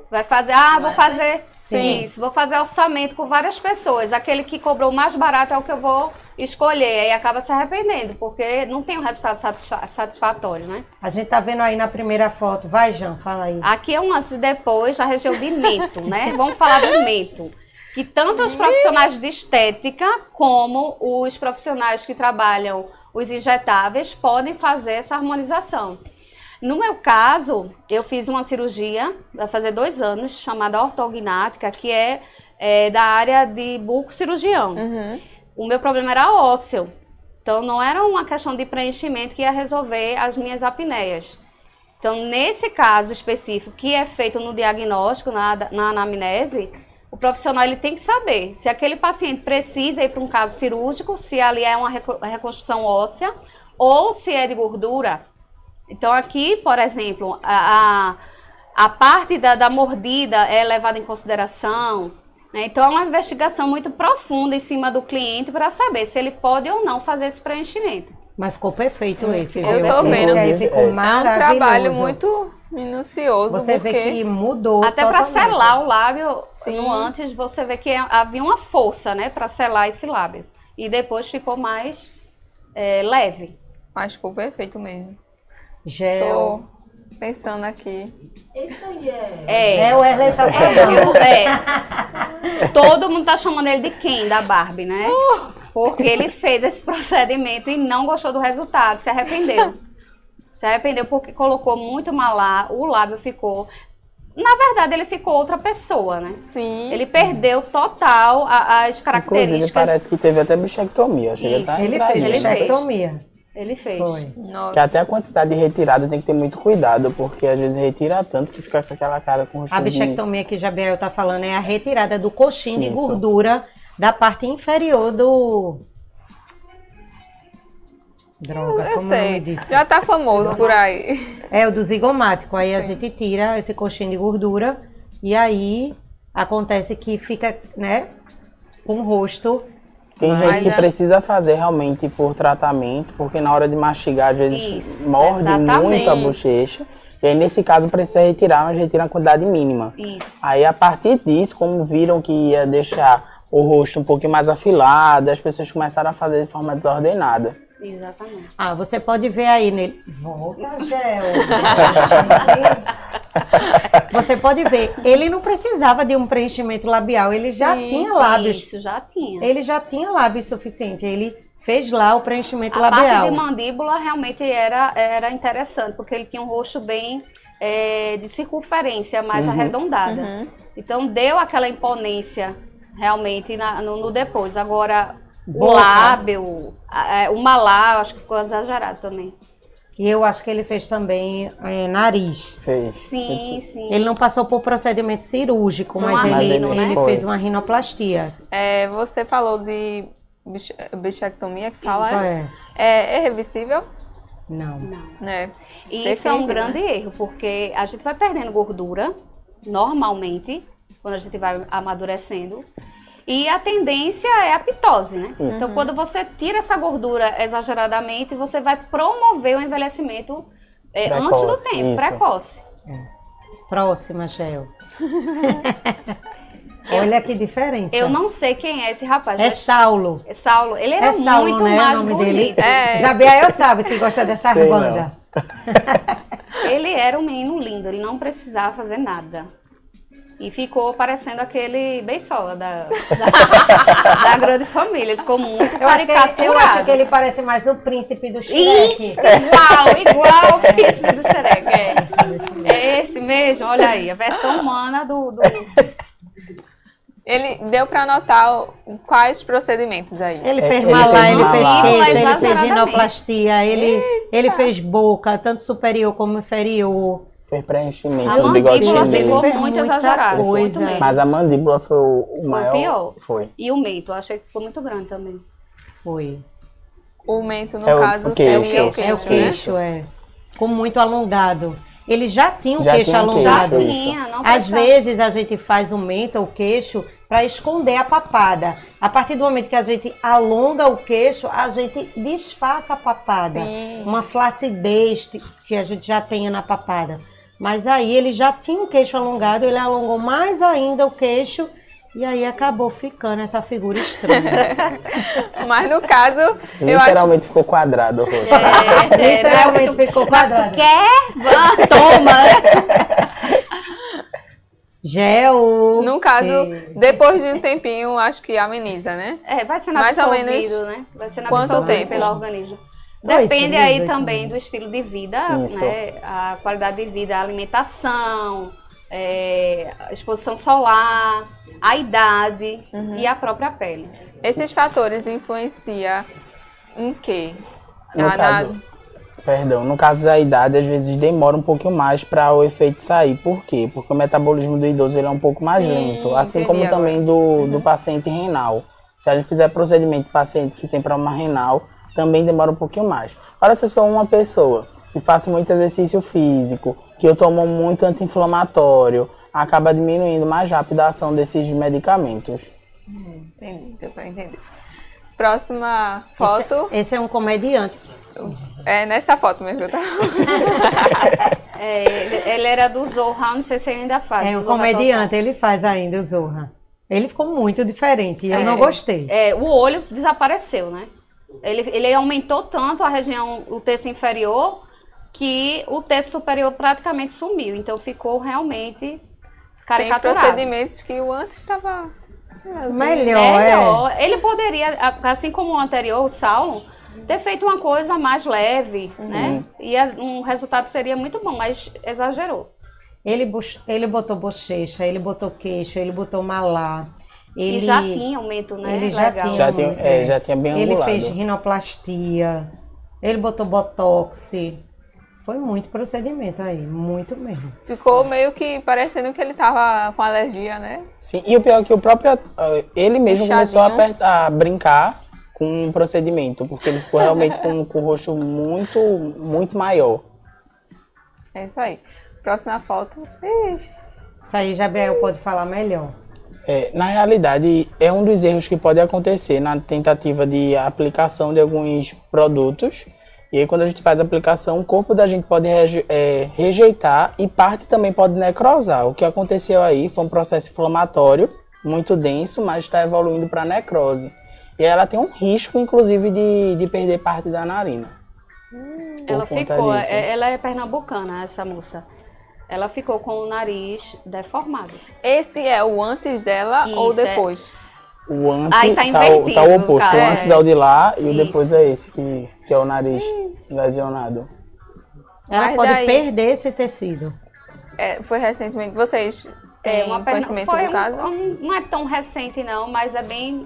Vai fazer, vou fazer isso, vou fazer orçamento com várias pessoas. Aquele que cobrou mais barato é o que eu vou escolher. Aí acaba se arrependendo, porque não tem um resultado satisfatório, né? A gente tá vendo aí na primeira foto. Vai, Jean, fala aí. Aqui é um antes e depois na região de mento, né? Vamos falar do mento. Que tanto os profissionais de estética como os profissionais que trabalham os injetáveis podem fazer essa harmonização. No meu caso, eu fiz uma cirurgia, vai fazer 2 anos, chamada ortognática, que é da área de buco-cirurgião. O meu problema era ósseo. Então, não era uma questão de preenchimento que ia resolver as minhas apneias. Então, nesse caso específico, que é feito no diagnóstico, na anamnese, o profissional ele tem que saber se aquele paciente precisa ir para um caso cirúrgico, se ali é uma reconstrução óssea ou se é de gordura. Então, aqui, por exemplo, a parte da mordida é levada em consideração. Né? Então, é uma investigação muito profunda em cima do cliente para saber se ele pode ou não fazer esse preenchimento. Mas ficou perfeito esse, Eu viu? tô vendo. Esse aí ficou É um maravilhoso. trabalho muito minucioso. Você porque... vê que mudou Até para totalmente. selar o lábio, Sim. no antes você vê que havia uma força, né, para selar esse lábio. E depois ficou mais leve. Mas ficou perfeito mesmo. Gel. Tô pensando aqui. É o Wesley Safadão. Todo mundo tá chamando ele de Ken, da Barbie, né? Porque ele fez esse procedimento e não gostou do resultado, se arrependeu. Se arrependeu porque colocou muito malar, o lábio ficou... Na verdade, ele ficou outra pessoa, né? Sim. Ele perdeu total as Inclusive, características. parece que teve até bichectomia. Chega Isso. até Ele entrar fez nisso. bichectomia. Ele fez. Foi. Nossa. Que até a quantidade de retirada tem que ter muito cuidado, porque às vezes retira tanto que fica com aquela cara com A bichectomia que Jabiel tá falando é a retirada do coxinho de Isso. gordura da parte inferior do... Droga, Eu como é o nome sei. disso? Já tá famoso por aí. É o do zigomático. Aí a gente tira esse coxinho de gordura e aí acontece que fica, né, com o rosto. Tem Mas gente que é- precisa fazer realmente por tratamento, porque na hora de mastigar, às vezes Isso, morde exatamente. muito a bochecha. E aí, nesse caso, precisa retirar, mas retira a quantidade mínima. Isso. Aí, a partir disso, como viram que ia deixar o rosto um pouquinho mais afilado, as pessoas começaram a fazer de forma desordenada. Exatamente. Ah, você pode ver aí nele. Volta, Gel. Você pode ver, ele não precisava de um preenchimento labial, ele já Sim, tinha lábios. Isso, já tinha. Ele já tinha lábios suficiente, ele fez lá o preenchimento A parte labial. de mandíbula realmente era interessante, porque ele tinha um rosto bem de circunferência, mais arredondada. Então deu aquela imponência realmente no depois. Agora, o Boca. lábio, o malar, acho que ficou exagerado também. E eu acho que ele fez também nariz. Fez. Sim, sim. Ele não passou por procedimento cirúrgico, Foi mas uma ele, rino, né? ele Foi. fez uma rinoplastia. Você falou de bichectomia que fala. É. É reversível? Não. Né? E isso é um Perfeito, grande erro, porque a gente vai perdendo gordura, normalmente, quando a gente vai amadurecendo. E a tendência é a pitose, né? Isso. Então, quando você tira essa gordura exageradamente, você vai promover o envelhecimento antes do Precoce, tempo, isso. precoce. Próxima, Gel. Olha que diferença. Eu não sei quem é esse rapaz, É mas Saulo. Saulo, ele era É Saulo, muito né, o mais nome bonito. dele? É. Jabiel sabe que gosta dessa Sei não. banda. Ele era um menino lindo, ele não precisava fazer nada. E ficou parecendo aquele beisola da grande família. Ele ficou muito Eu acho caricaturado. que ele parece mais o príncipe do Ih, Shrek. igual o príncipe do Shrek. É esse mesmo, olha aí, a versão humana do... Ele deu pra anotar quais procedimentos aí. Ele fez Ele malar, fez ele fez malar. queixo, ele fez Exageradamente. rinoplastia, ele fez boca, tanto superior como inferior. Fez preenchimento, A o bigode mandíbula chinês. ficou Fez muito muita exagerada. coisa. Muito mesmo. Mas a mandíbula foi o maior. pior. Foi. E o mento, eu achei que ficou muito grande também. Foi. O mento, no É o caso, queixo. seria o É o queixo, né? queixo, é. Ficou muito alongado. Ele já tinha o Já queixo tinha o queixo, alongado. isso. Tinha, não Às precisava. vezes a gente faz o mento, o queixo, para esconder a papada. A partir do momento que a gente alonga o queixo, a gente disfarça a papada. Sim. Uma flacidez que a gente já tenha na papada. Mas aí ele já tinha o queixo alongado, ele alongou mais ainda o queixo e aí acabou ficando essa figura estranha. Mas no caso, eu acho Literalmente ficou quadrado o rosto. Literalmente ficou quadrado. Quer? Vá, toma, né? Gel. no caso, depois de um tempinho, acho que ameniza, né? Vai sendo Mais ou absorvido, menos né? Vai sendo quanto absorvido tempo? pelo organismo. 2, Depende 3, aí 8 também meses. do estilo de vida, Isso. né? A qualidade de vida, a alimentação, a exposição solar, a idade e a própria pele. Esses fatores influenciam Em quê? No caso da idade, às vezes demora um pouquinho mais para o efeito sair. Por quê? Porque o metabolismo do idoso ele é um pouco mais lento, assim como entendi também do paciente renal. Se a gente fizer procedimento paciente que tem problema renal, também demora um pouquinho mais. Agora, se eu sou uma pessoa que faço muito exercício físico, que eu tomo muito anti-inflamatório, acaba diminuindo mais rápido a ação desses medicamentos. Entendi, deu pra entender. Próxima foto. Esse é um comediante. É nessa foto mesmo que eu tava. Ele era do Zorra, não sei se ele ainda faz. É um o Zorra comediante, ele faz ainda o Zorra. Ele ficou muito diferente, eu não gostei. O olho desapareceu, né? Ele aumentou tanto a região, o terço inferior, que o terço superior praticamente sumiu. Então ficou realmente Tem caricaturado. procedimentos que o antes estava Melhor. Ele poderia, assim como o anterior, o Saulo, ter feito uma coisa mais leve, né? E um resultado seria muito bom, mas exagerou. Ele botou bochecha, ele botou queixo, ele botou malar. E já tinha aumento, né? Ele Legal. Já tinha bem Ele angulado. fez rinoplastia, ele botou botox. Foi muito procedimento aí, muito mesmo. Ficou meio que parecendo que ele tava com alergia, né? Sim, e o pior é que o próprio ele mesmo Inchadinho. começou a brincar com o procedimento, porque ele ficou realmente com o rosto muito, muito maior. É isso aí. Próxima foto. Ixi. Isso aí Gabriel pode falar melhor. Na realidade, é um dos erros que pode acontecer na tentativa de aplicação de alguns produtos. E aí, quando a gente faz a aplicação, o corpo da gente pode rejeitar e parte também pode necrosar. O que aconteceu aí foi um processo inflamatório muito denso, mas está evoluindo para necrose. E ela tem um risco, inclusive, de perder parte da narina. Ela Por conta ficou, disso. ela é pernambucana, essa moça. Ela ficou com o nariz deformado. Esse é o antes dela ou Isso, depois? O antes Aí tá invertido, tá o oposto. cara, O antes é o de lá e o Isso. depois é esse, que é o nariz lesionado. Ela Mas pode daí- perder esse tecido. Foi recentemente. Vocês têm conhecimento do caso? Não é tão recente não, mas é bem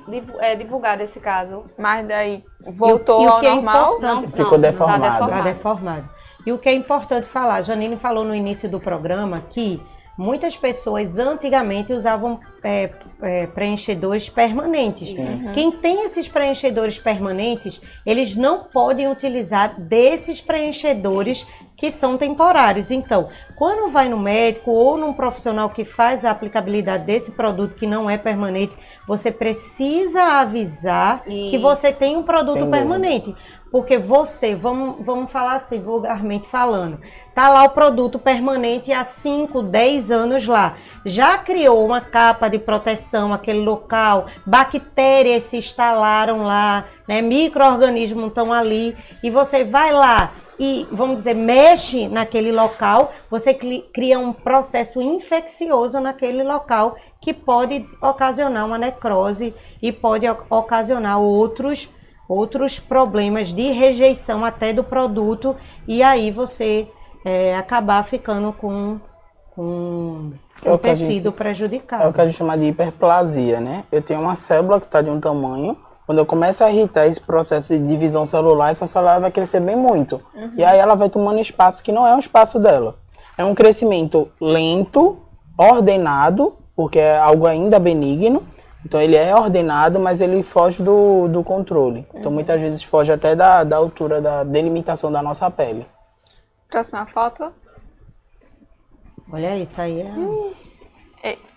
divulgado esse caso. Mas daí voltou E o ao que é normal? importante- Ficou deformado. Tá deformado. E o que é importante falar, a Janine falou no início do programa que muitas pessoas antigamente usavam preenchedores permanentes. Quem tem esses preenchedores permanentes, eles não podem utilizar desses preenchedores que são temporários. Então, quando vai no médico ou num profissional que faz a aplicabilidade desse produto que não é permanente, você precisa avisar que você tem um produto Sem dúvida. permanente. Porque você, vamos falar assim, vulgarmente falando, tá lá o produto permanente há 5, 10 anos lá. Já criou uma capa de proteção, aquele local, bactérias se instalaram lá, né, micro-organismos estão ali, e você vai lá e, vamos dizer, mexe naquele local, você cria um processo infeccioso naquele local que pode ocasionar uma necrose e pode ocasionar outros problemas de rejeição até do produto, e aí você acabar ficando com o tecido prejudicado. É o que a gente chama de hiperplasia, né? Eu tenho uma célula que está de um tamanho, quando eu começo a irritar esse processo de divisão celular, essa célula vai crescer bem muito. E aí ela vai tomando espaço que não é um espaço dela. É um crescimento lento, ordenado, porque é algo ainda benigno. Então ele é ordenado, mas ele foge do controle. Então muitas vezes foge até da altura da delimitação da nossa pele. Próxima foto. Olha isso aí.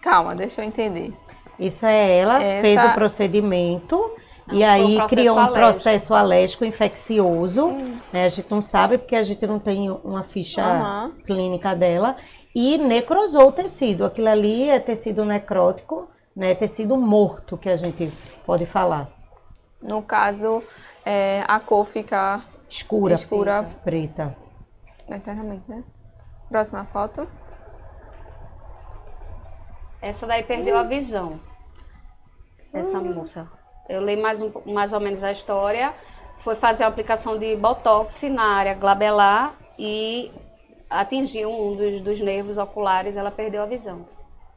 Calma, deixa eu entender. Isso é ela, fez o procedimento e aí criou um processo alérgico infeccioso. Né? A gente não sabe porque a gente não tem uma ficha clínica dela. E necrosou o tecido. Aquilo ali é tecido necrótico, né? Tecido morto, que a gente pode falar. No caso, a cor fica Escura. Preta. eternamente, né? Próxima foto. Essa daí perdeu a visão. Essa moça. Eu li mais ou menos a história. Foi fazer a aplicação de botox na área glabelar e atingiu um dos nervos oculares. Ela perdeu a visão.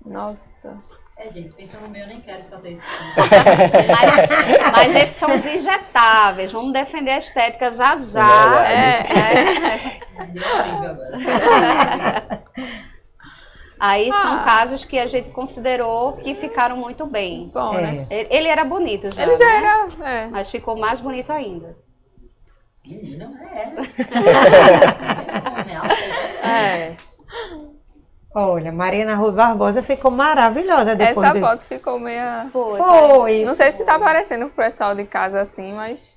Nossa. Gente, pensa no meu, eu nem quero fazer isso. Mas esses são os injetáveis. Vamos defender a estética já já. Deu alívio agora. Aí são casos que a gente considerou que ficaram muito bem. Bom, né? Ele era bonito já. Ele já né? era. Mas ficou mais bonito ainda. Menina, Olha, Mariana Rui Barbosa ficou maravilhosa depois Essa foto ficou meio... Foi. Não sei se tá aparecendo pro pessoal de casa assim, mas...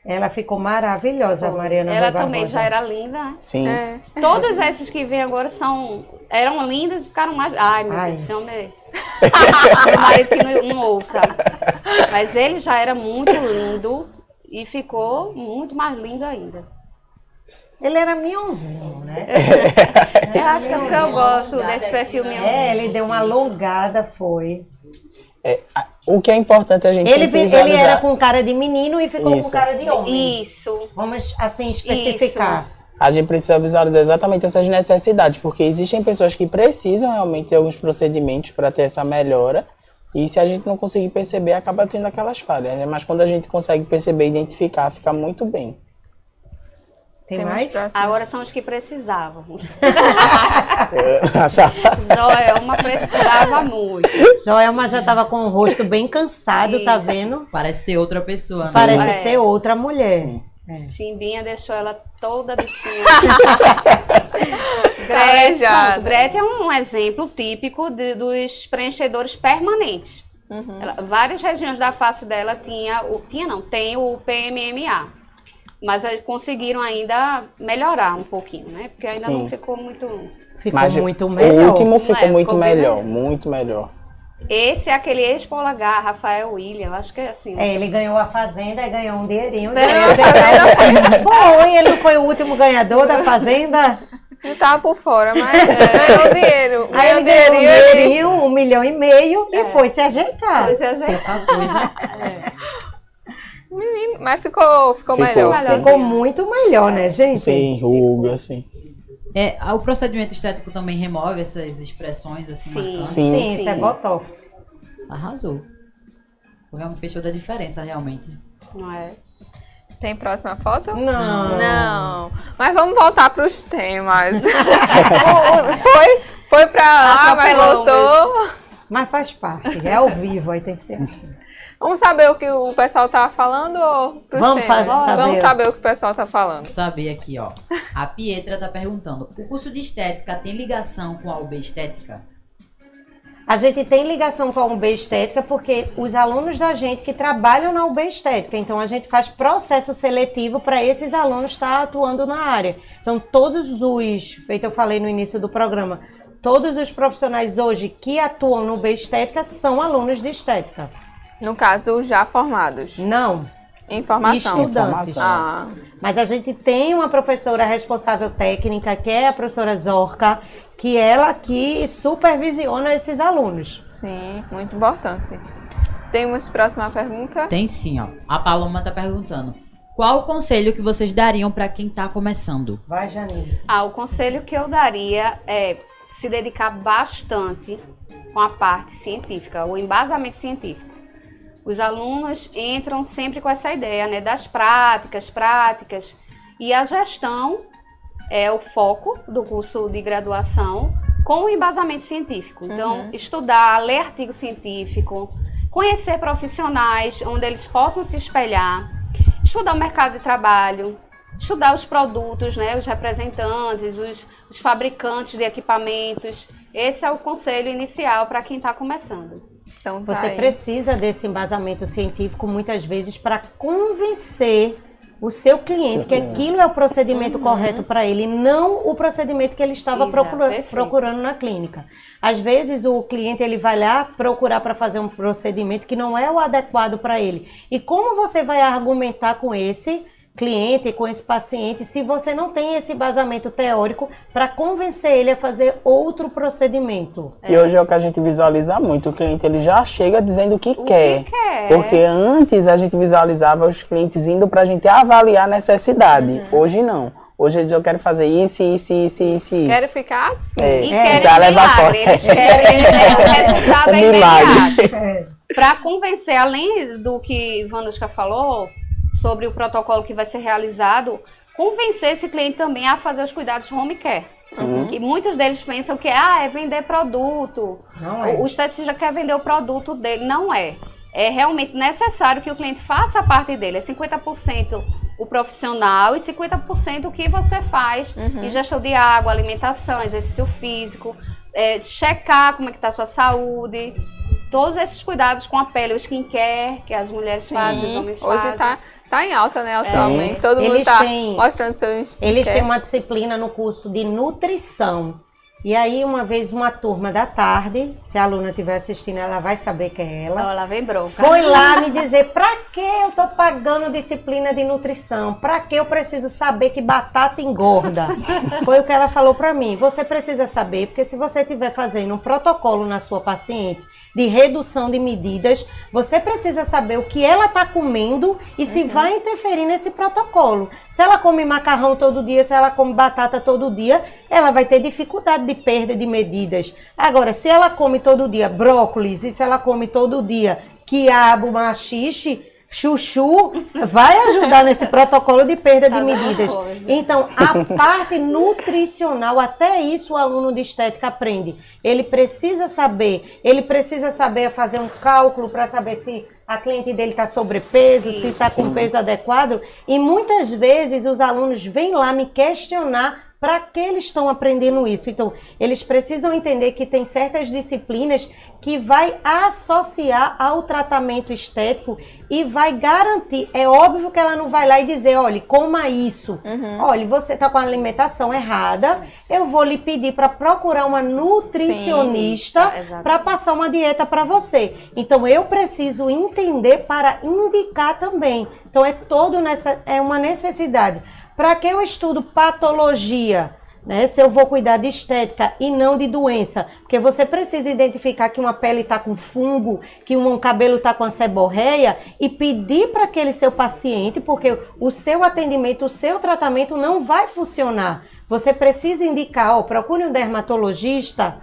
Ela ficou maravilhosa, Mariana Ela Rui Barbosa. também já era linda, né? Sim. Todas essas que vêm agora eram lindas e ficaram mais... Ai, meu Deus do céu, meu marido que não ouça. Mas ele já era muito lindo e ficou muito mais lindo ainda. Ele era minhonzinho, né? Eu acho que é o que eu gosto desse perfil mionzinho. Ele deu uma alongada, foi. O que é importante a gente Ele visualizar. era com cara de menino e ficou com Isso. cara de homem. Isso. Vamos, assim, especificar. A gente precisa visualizar exatamente essas necessidades, porque existem pessoas que precisam realmente de alguns procedimentos para ter essa melhora, e se a gente não conseguir perceber, acaba tendo aquelas falhas, né? Mas quando a gente consegue perceber e identificar, fica muito bem. Tem mais? Agora são os que precisavam. Achava- Joelma precisava muito. Joelma já estava com o rosto bem cansado, tá vendo? Parece ser outra pessoa, né? Parece ser outra mulher. Sim. Chimbinha deixou ela toda bichinha. Calejada. Pronto, Gretchen é um exemplo típico dos preenchedores permanentes. Várias regiões da face dela tem o PMMA. Mas conseguiram ainda melhorar um pouquinho, né? Porque ainda Sim. não ficou muito... Ficou Mas muito o melhor. último ficou muito ficou bem melhor, melhor. muito melhor. Esse é aquele ex-polegar, Rafael William, acho que é assim. Ele ganhou a Fazenda e ganhou um dinheirinho. Fazenda Foi, ele não foi o último ganhador da Fazenda? Não tava por fora, mas ganhou dinheiro. Aí ele ganhou um dinheirinho, 1,5 milhão e foi se ajeitar. Pois é, gente. Outra coisa. Menino, mas ficou melhor. sim. Ficou muito melhor, né, gente? Sem ruga, assim. O procedimento estético também remove essas expressões assim Sim. marcantes. Sim, isso é Botox. Arrasou. Realmente fez toda a diferença, realmente. Não é? Tem próxima foto? Não. Não. Mas vamos voltar para os temas. foi para lá, mas Atropelou voltou. Mas faz parte, é ao vivo, aí tem que ser assim. Vamos saber o que o pessoal tá falando ou pros Vamos temas? saber. Vamos saber o que o pessoal tá falando. Vou saber aqui, ó. A Pietra tá perguntando: o curso de estética tem ligação com a UB Estética? A gente tem ligação com a UB Estética porque os alunos da gente que trabalham na UB Estética, então a gente faz processo seletivo para esses alunos estar atuando na área. Então todos os, feito eu falei no início do programa, todos os profissionais hoje que atuam no UB Estética são alunos de estética. No caso, já formados. Não, Informação. estudantes. Ah, Mas a gente tem uma professora responsável técnica, que é a professora Zorca, que ela que supervisiona esses alunos. sim, muito importante. Temos próxima pergunta? Tem sim, ó. A Paloma tá perguntando: qual o conselho que vocês dariam para quem tá começando? Vai, Janine. O conselho que eu daria é se dedicar bastante com a parte científica, o embasamento científico. Os alunos entram sempre com essa ideia, né, das práticas, e a gestão é o foco do curso de graduação com o embasamento científico. Então, estudar, ler artigo científico, conhecer profissionais onde eles possam se espelhar, estudar o mercado de trabalho, estudar os produtos, né, os representantes, os fabricantes de equipamentos. Esse é o conselho inicial para quem está começando. Então, tá Você aí. precisa desse embasamento científico muitas vezes para convencer o seu cliente que aquilo é o procedimento correto para ele, não o procedimento que ele estava Exato, perfeito. procurando na clínica. Às vezes o cliente ele vai lá procurar para fazer um procedimento que não é o adequado para ele. E como você vai argumentar com esse cliente, com esse paciente, se você não tem esse embasamento teórico para convencer ele a fazer outro procedimento? E hoje é o que a gente visualiza muito. O cliente ele já chega dizendo o que quer. que quer. Porque antes a gente visualizava os clientes indo para a gente avaliar a necessidade. Hoje não. Hoje eles eu quero fazer isso. Quero ficar assim. E querem já leva milagre, fora. eles querem, o resultado é Milagre. imediato. Para convencer, além do que Vanushka falou, sobre o protocolo que vai ser realizado, convencer esse cliente também a fazer os cuidados home care. Sim. Que muitos deles pensam que é vender produto. Não é. O esteticista quer vender o produto dele. Não é. É realmente necessário que o cliente faça a parte dele. É 50% o profissional e 50% o que você faz em gestão de água, alimentação, exercício físico, checar como é que está a sua saúde. Todos esses cuidados com a pele, o skincare, que as mulheres fazem, os homens Hoje fazem. tá em alta, né, atualmente. Todo mundo Eles tá têm- mostrando seu skincare. Eles têm uma disciplina no curso de nutrição. E aí, uma vez, uma turma da tarde, se a aluna estiver assistindo, ela vai saber que é ela. Ela vem bronca. Foi lá me dizer, pra que eu tô pagando disciplina de nutrição? Pra que eu preciso saber que batata engorda? Foi o que ela falou pra mim. Você precisa saber, porque se você estiver fazendo um protocolo na sua paciente de redução de medidas, você precisa saber o que ela tá comendo e se vai interferir nesse protocolo. Se ela come macarrão todo dia, se ela come batata todo dia, ela vai ter dificuldade de perda de medidas. Agora, se ela come todo dia brócolis e se ela come todo dia quiabo, maxixe, chuchu, vai ajudar nesse protocolo de perda de medidas. Então, a parte nutricional, até isso o aluno de estética aprende. Ele precisa saber fazer um cálculo para saber se a cliente dele está sobrepeso, se está com peso adequado. E muitas vezes os alunos vêm lá me questionar para que eles estão aprendendo isso. Então, eles precisam entender que tem certas disciplinas que vai associar ao tratamento estético e vai garantir. É óbvio que ela não vai lá e dizer, olha, coma isso. Olha, você está com a alimentação errada, eu vou lhe pedir para procurar uma nutricionista para passar uma dieta para você. Então, eu preciso entender para indicar também. Então, é uma necessidade. Para que eu estudo patologia, né? Se eu vou cuidar de estética e não de doença? Porque você precisa identificar que uma pele está com fungo, que um cabelo está com a seborreia e pedir para aquele seu paciente, porque o seu atendimento, o seu tratamento não vai funcionar. Você precisa indicar, procure um dermatologista,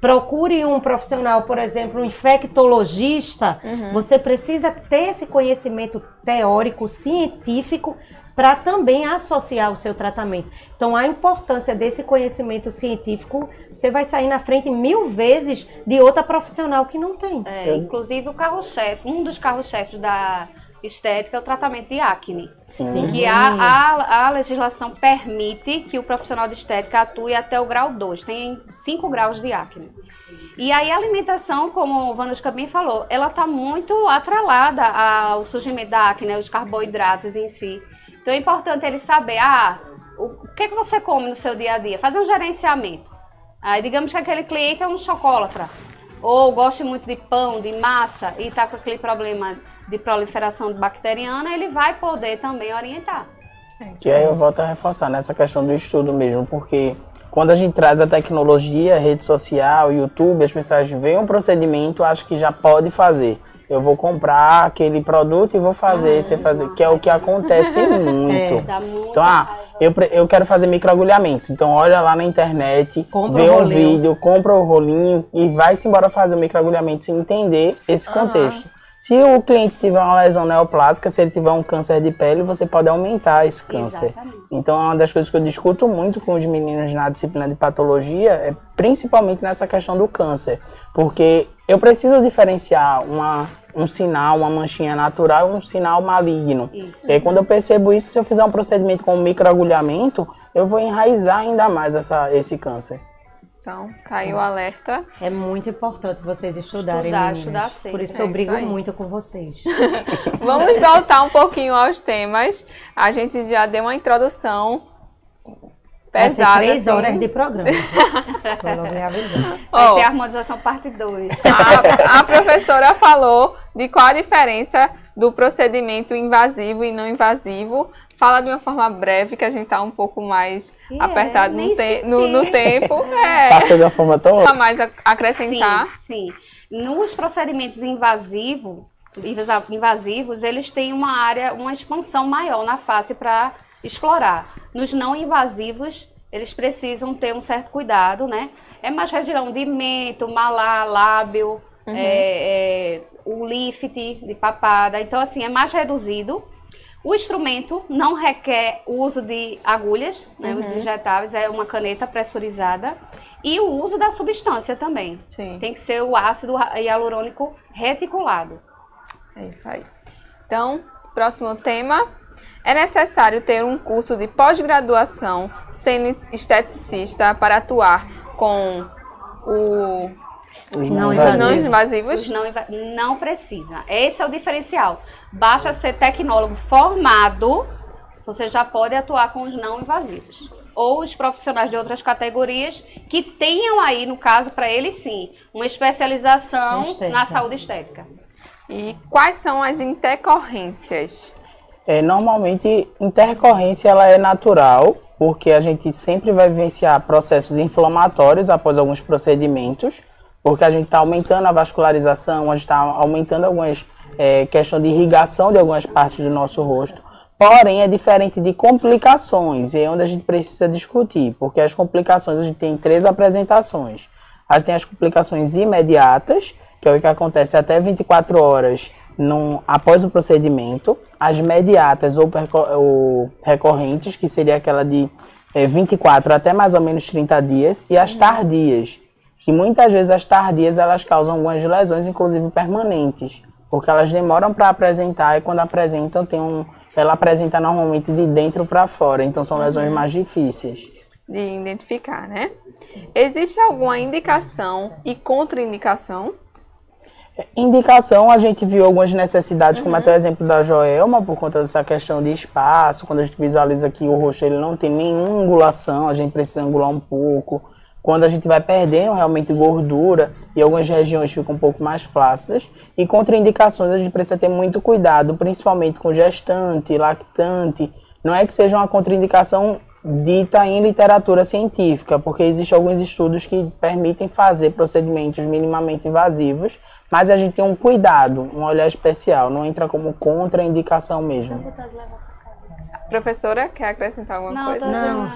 procure um profissional, por exemplo, um infectologista. Você precisa ter esse conhecimento teórico, científico, para também associar o seu tratamento. Então, a importância desse conhecimento científico, você vai sair na frente 1000 vezes de outra profissional que não tem. Inclusive, o carro-chefe, um dos carros-chefes da estética é o tratamento de acne. Sim. Que a legislação permite que o profissional de estética atue até o grau 2. Tem 5 graus de acne. E aí a alimentação, como o Vanushka bem falou, ela está muito atrelada ao surgimento da acne, os carboidratos em si. Então é importante ele saber, o que você come no seu dia a dia, fazer um gerenciamento. Aí digamos que aquele cliente é um chocolatra, ou gosta muito de pão, de massa, e está com aquele problema de proliferação bacteriana, ele vai poder também orientar. Que aí eu volto a reforçar nessa questão do estudo mesmo, porque quando a gente traz a tecnologia, rede social, YouTube, as pessoas veem um procedimento, acham que já pode fazer. Eu vou comprar aquele produto e vou fazer, que é o que acontece muito. Então, eu quero fazer microagulhamento. Então, olha lá na internet, vê um vídeo, compra o rolinho e vai-se embora fazer o microagulhamento sem entender esse contexto. Se o cliente tiver uma lesão neoplásica, se ele tiver um câncer de pele, você pode aumentar esse câncer. Exatamente. Então, é uma das coisas que eu discuto muito com os meninos na disciplina de patologia, é principalmente nessa questão do câncer. Porque eu preciso diferenciar um sinal, uma manchinha natural e um sinal maligno. Isso. E aí, quando eu percebo isso, se eu fizer um procedimento com microagulhamento, eu vou enraizar ainda mais esse câncer. Então, tá aí o alerta. É muito importante vocês estudarem, Estudar sempre. Por isso que eu brigo isso aí. muito com vocês. Vamos voltar um pouquinho aos temas. A gente já deu uma introdução Vai ser pesada. 3 horas assim. de programa. Tô logo me avisando. Vai Ó, ter a harmonização parte 2. a professora falou de qual a diferença do procedimento invasivo e não invasivo. Fala de uma forma breve, que a gente está um pouco mais apertado no tempo. Passou de uma forma tão Não há mais a acrescentar. Sim. Nos procedimentos invasivos, eles têm uma expansão maior na face para explorar. Nos não invasivos, eles precisam ter um certo cuidado, né? É mais região de mento, malar, lábio, o lift de papada. Então, assim, é mais reduzido. O instrumento não requer o uso de agulhas, né? Os injetáveis, é uma caneta pressurizada. E o uso da substância também. Sim. Tem que ser o ácido hialurônico reticulado. É isso aí. Então, próximo tema. É necessário ter um curso de pós-graduação sendo esteticista para atuar com Os Não os não invasivos. invasivos? Não precisa. Esse é o diferencial. Basta ser tecnólogo formado, você já pode atuar com os não invasivos. Ou os profissionais de outras categorias que tenham aí, no caso, para eles sim, uma especialização Estética. na saúde estética. E quais são as intercorrências? Normalmente, intercorrência ela é natural, porque a gente sempre vai vivenciar processos inflamatórios após alguns procedimentos, porque a gente está aumentando a vascularização, a gente está aumentando algumas questões de irrigação de algumas partes do nosso rosto. Porém, é diferente de complicações, e é onde a gente precisa discutir, porque as complicações, a gente tem 3 apresentações. A gente tem as complicações imediatas, que é o que acontece até 24 horas após o procedimento. As mediatas ou recorrentes, que seria aquela de 24 até mais ou menos 30 dias, e as tardias, que muitas vezes as tardias elas causam algumas lesões, inclusive permanentes, porque elas demoram para apresentar e quando apresentam ela apresenta normalmente de dentro para fora, então são lesões mais difíceis De identificar, né? Existe alguma indicação e contraindicação? Indicação, a gente viu algumas necessidades, como até o exemplo da Joelma, por conta dessa questão de espaço. Quando a gente visualiza que o rosto ele não tem nenhuma angulação, a gente precisa angular um pouco. Quando a gente vai perdendo realmente gordura e algumas regiões ficam um pouco mais flácidas. E contraindicações, a gente precisa ter muito cuidado, principalmente com gestante, lactante. Não é que seja uma contraindicação dita em literatura científica, porque existem alguns estudos que permitem fazer procedimentos minimamente invasivos, mas a gente tem um cuidado, um olhar especial, não entra como contraindicação mesmo. Professora, quer acrescentar alguma coisa? Não.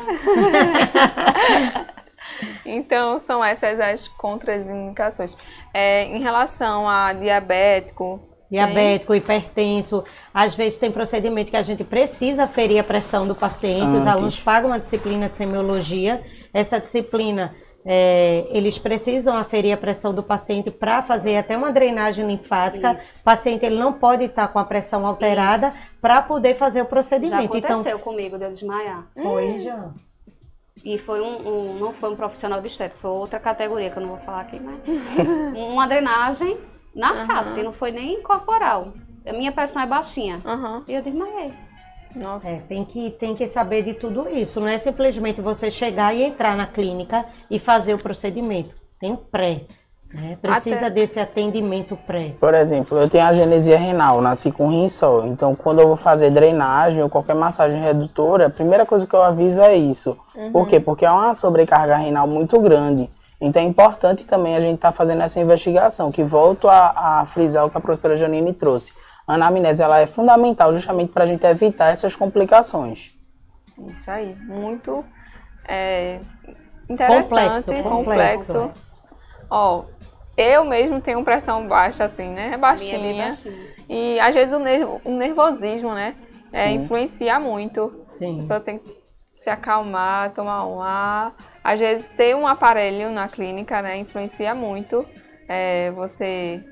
Então, são essas as contraindicações. Em relação a diabético, Diabético, hipertenso, às vezes tem procedimento que a gente precisa aferir a pressão do paciente, os Antes. alunos pagam uma disciplina de semiologia, essa disciplina, eles precisam aferir a pressão do paciente para fazer até uma drenagem linfática, Isso. o paciente ele não pode estar com a pressão alterada para poder fazer o Já procedimento. aconteceu comigo de eu desmaiar. Foi já. E foi não foi um profissional de estética, foi outra categoria que eu não vou falar aqui, mas uma drenagem na face, não foi nem corporal. A minha pressão é baixinha. E eu desmaiei. nossa, Tem que saber de tudo isso, não é simplesmente você chegar e entrar na clínica e fazer o procedimento. Tem um pré, né? Precisa desse atendimento pré. Por exemplo, eu tenho agenesia renal, nasci com rim só, então quando eu vou fazer drenagem ou qualquer massagem redutora, a primeira coisa que eu aviso é isso. Por quê? Porque é uma sobrecarga renal muito grande. Então é importante também a gente estar fazendo essa investigação, que volto a frisar o que a professora Janine trouxe. A anamnese ela é fundamental justamente para a gente evitar essas complicações. isso aí. Muito interessante, complexo. Ó, eu mesmo tenho pressão baixa, assim, né? A minha é bem Baixinha. baixinha. E às vezes o nervosismo, né? Sim. Influencia muito. Sim. A pessoa tem que se acalmar, tomar um ar. Às vezes ter um aparelho na clínica, né? Influencia muito. Você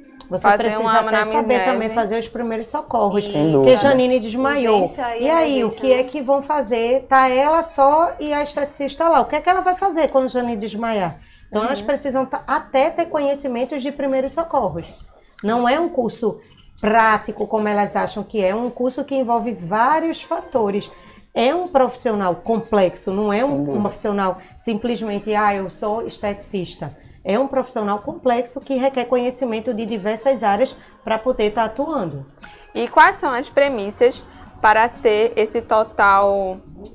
fazer precisa uma até saber anamnese. também fazer os primeiros socorros. Sem Porque dúvida. Janine desmaiou. Urgência E aí, o emergência, que é né? que vão fazer? Tá ela só e a esteticista lá. O que é que ela vai fazer quando Janine desmaiar? Então, elas precisam até ter conhecimentos de primeiros socorros. Não é um curso prático, como elas acham que é um curso que envolve vários fatores. É um profissional complexo, não é um profissional simplesmente, eu sou esteticista. É um profissional complexo que requer conhecimento de diversas áreas para poder estar atuando. E quais são as premissas para ter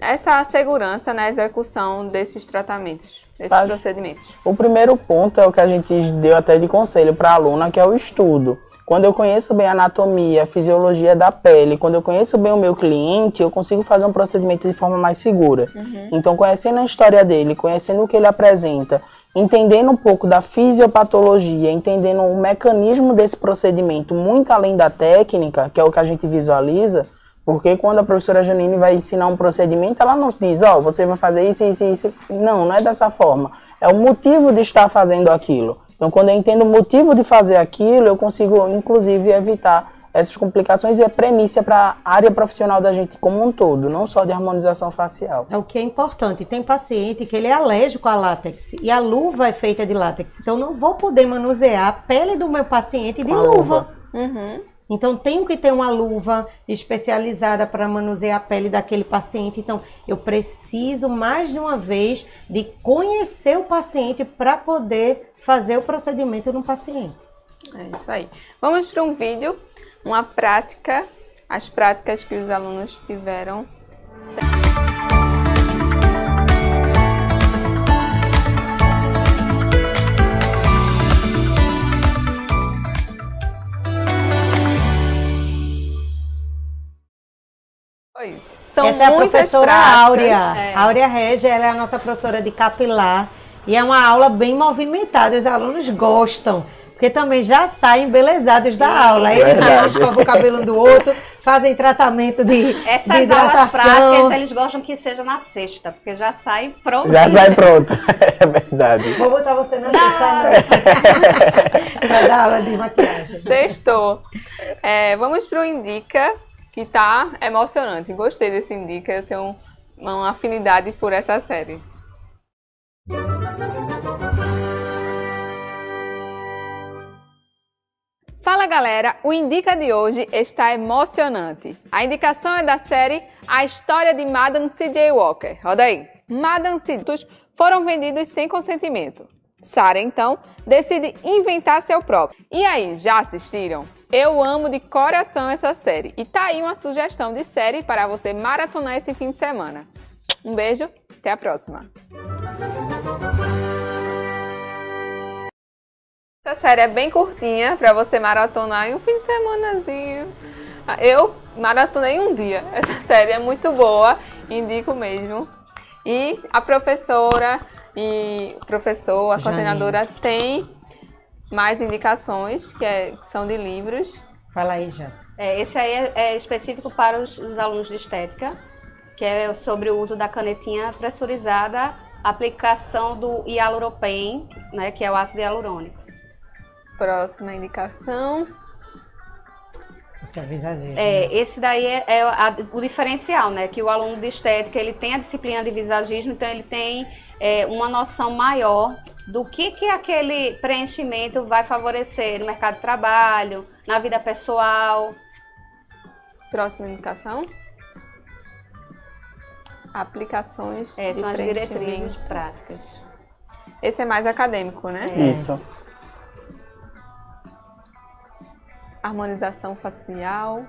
essa segurança na execução desses tratamentos, desses procedimentos? O primeiro ponto é o que a gente deu até de conselho para a aluna, que é o estudo. Quando eu conheço bem a anatomia, a fisiologia da pele, quando eu conheço bem o meu cliente, eu consigo fazer um procedimento de forma mais segura. Então, conhecendo a história dele, conhecendo o que ele apresenta, entendendo um pouco da fisiopatologia, entendendo o mecanismo desse procedimento, muito além da técnica, que é o que a gente visualiza, porque quando a professora Janine vai ensinar um procedimento, ela não diz, você vai fazer isso, isso, isso. Não, não é dessa forma. É o motivo de estar fazendo aquilo. Então, quando eu entendo o motivo de fazer aquilo, eu consigo, inclusive, evitar essas complicações e a premissa para a área profissional da gente como um todo, não só de harmonização facial. É o que é importante. Tem paciente que ele é alérgico a látex e a luva é feita de látex. Então, não vou poder manusear a pele do meu paciente de luva. Então, tenho que ter uma luva especializada para manusear a pele daquele paciente. Então, eu preciso, mais de uma vez, de conhecer o paciente para poder fazer o procedimento no paciente. É isso aí. Vamos para um vídeo, uma prática, as práticas que os alunos tiveram. São Essa é a professora práticas. Áurea. Áurea Regia, ela é a nossa professora de capilar. E é uma aula bem movimentada, os alunos gostam. Porque também já saem embelezados da aula. Eles mesmos escovam o cabelo um do outro, fazem tratamento de Essas hidratação. aulas práticas, eles gostam que seja na sexta, porque já sai pronto. Já sai pronto, é verdade. Vou botar você na sexta para dar aula de maquiagem. Sextou. Vamos para o Indica, que tá emocionante. Gostei desse Indica, eu tenho uma afinidade por essa série. Fala galera, o Indica de hoje está emocionante. A indicação é da série A História de Madame C.J. Walker. Roda aí. Madame C.J. foram vendidos sem consentimento. Sarah, então, decide inventar seu próprio. E aí, já assistiram? Eu amo de coração essa série. E tá aí uma sugestão de série para você maratonar esse fim de semana. Um beijo, até a próxima. Essa série é bem curtinha para você maratonar em um fim de semanazinho. Eu maratonei um dia. Essa série é muito boa, indico mesmo. E a professora e o professor, a coordenadora, tem mais indicações que são de livros. Fala aí, já. Esse aí é específico para os alunos de estética, que é sobre o uso da canetinha pressurizada, aplicação do hialuropen, né, que é o ácido hialurônico. Próxima indicação. Esse é visagismo. Esse daí é o diferencial, né? Que o aluno de estética, ele tem a disciplina de visagismo, então ele tem uma noção maior do que aquele preenchimento vai favorecer no mercado de trabalho, na vida pessoal. Próxima indicação. Aplicações de são as preenchimento. diretrizes práticas. Esse é mais acadêmico, né? Isso. Harmonização facial.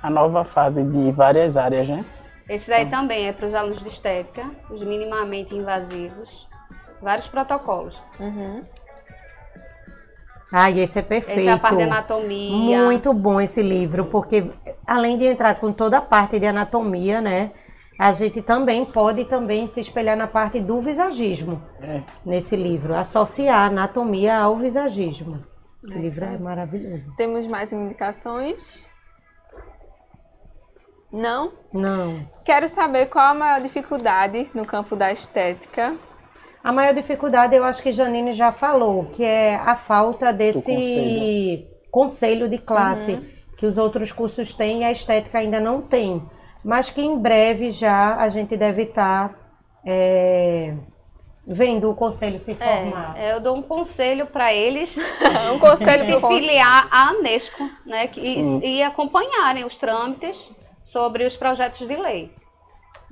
A nova fase de várias áreas, né? Esse daí também é para os alunos de estética, os minimamente invasivos, vários protocolos. Ai, esse é perfeito. Essa é a parte de anatomia. Muito bom esse livro, porque além de entrar com toda a parte de anatomia, né? A gente também pode se espelhar na parte do visagismo nesse livro. Associar a anatomia ao visagismo. Esse livro é maravilhoso. Temos mais indicações? Não? Não. Quero saber qual a maior dificuldade no campo da estética. A maior dificuldade, eu acho que Janine já falou, que é a falta desse conselho de classe que os outros cursos têm e a estética ainda não tem. Mas que em breve já a gente deve estar vendo o conselho se formar. Eu dou um conselho para eles Um conselho se filiar à Anesco, né? E acompanharem os trâmites sobre os projetos de lei.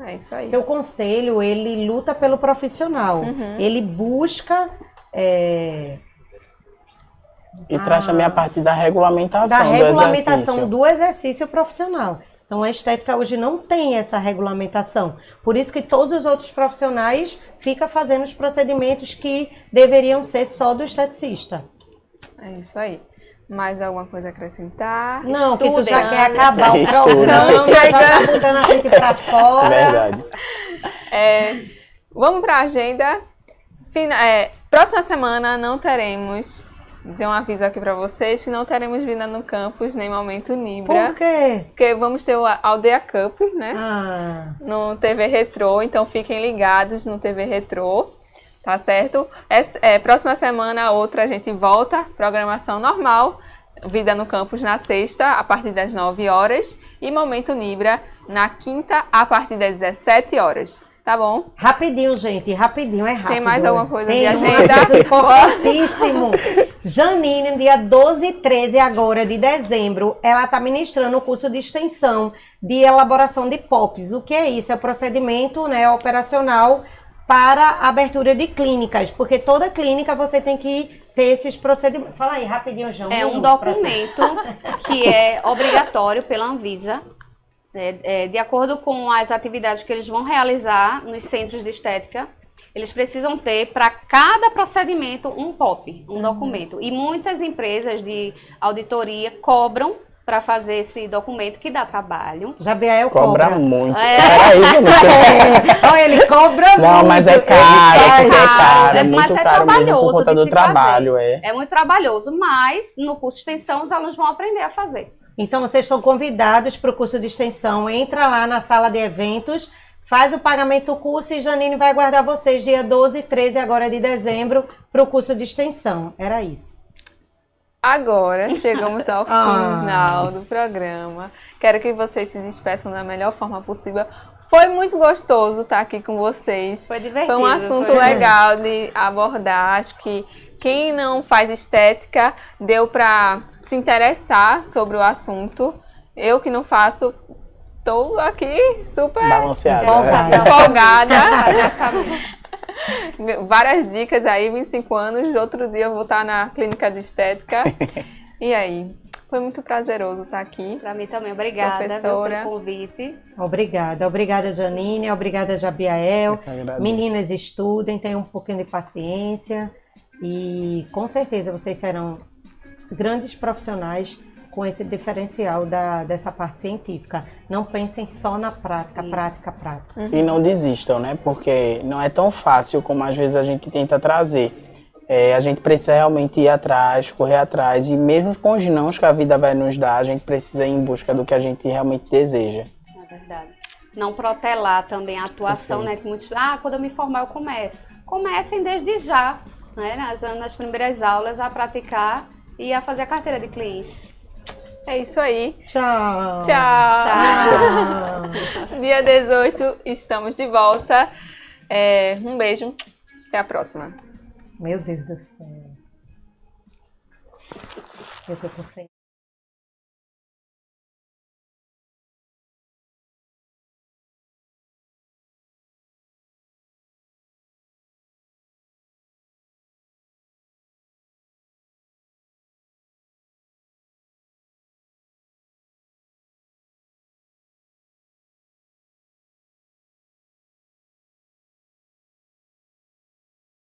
É isso aí. Porque o conselho, ele luta pelo profissional. Ele busca... E traz também a parte da regulamentação do exercício profissional. Então, a estética hoje não tem essa regulamentação. Por isso que todos os outros profissionais ficam fazendo os procedimentos que deveriam ser só do esteticista. É isso aí. Mais alguma coisa a acrescentar? Não, que tu já Estudem. quer acabar o Estudem. programa, você já tá botando a gente pra fora. Verdade. Vamos para a agenda. Próxima semana não teremos, dizer um aviso aqui para vocês, que não teremos Vida no Campus, nem Momento Nibra. Por quê? Porque vamos ter o Aldeia Cup, né? Ah, No TV Retrô, então fiquem ligados no TV Retrô, tá certo? Próxima semana, outra, a gente volta, programação normal, Vida no Campus na sexta, a partir das 9 horas, e Momento Nibra na quinta, a partir das 17 horas. Tá bom? rapidinho, gente, rapidinho, é rápido. Tem mais alguma coisa Tem de uma agenda? coisa importantíssimo. Janine, dia 12 e 13 agora de dezembro, ela está ministrando o curso de extensão de elaboração de POPs. O que é isso? É o procedimento, né, operacional para abertura de clínicas, porque toda clínica você tem que ter esses procedimentos. Fala aí, rapidinho, João. É um documento que é obrigatório pela Anvisa, de acordo com as atividades que eles vão realizar nos centros de estética. Eles precisam ter para cada procedimento um POP, um documento. E muitas empresas de auditoria cobram para fazer esse documento, que dá trabalho. Jabiel Cobra cobra. muito. É. Peraí, gente. Olha, ele cobra muito. Não, mas é caro, Ele faz. é caro, é mas muito é caro mesmo por trabalhoso conta de do se trabalho, fazer. É muito trabalhoso, mas no curso de extensão os alunos vão aprender a fazer. Então, vocês são convidados para o curso de extensão. Entra lá na sala de eventos, faz o pagamento do curso e Janine vai aguardar vocês dia 12 e 13 agora de dezembro para o curso de extensão. Era isso. Agora chegamos ao final do programa. Quero que vocês se despeçam da melhor forma possível. Foi muito gostoso estar aqui com vocês. Foi divertido. Foi um assunto foi- legal de abordar. Acho que quem não faz estética deu para se interessar sobre o assunto. Eu que não faço, estou aqui super Balanceado. Vamos né? fazer empolgada. orçamento. Várias dicas aí, 25 anos. Outro dia eu vou estar na clínica de estética. E aí? Foi muito prazeroso estar aqui. Para mim também, obrigada, viu, Professora. pelo convite. Obrigada. Obrigada, Janine. Obrigada, Jabiel. Eu que agradeço. Meninas, estudem, tenham um pouquinho de paciência. E com certeza vocês serão grandes profissionais com esse diferencial dessa parte científica. Não pensem só na prática, Isso. prática. E não desistam, né? Porque não é tão fácil como às vezes a gente tenta trazer. A gente precisa realmente ir atrás, correr atrás. E mesmo com os nãos que a vida vai nos dar, a gente precisa ir em busca do que a gente realmente deseja. É verdade. Não protelar também a atuação, né? Que muitos, quando eu me formar eu começo. Comecem desde já, né? Nas primeiras aulas a praticar e a fazer a carteira de clientes. É isso aí. Tchau. Tchau. Tchau. Dia 18, estamos de volta. Um beijo. Até a próxima. Meu Deus do céu. Eu tô com 100.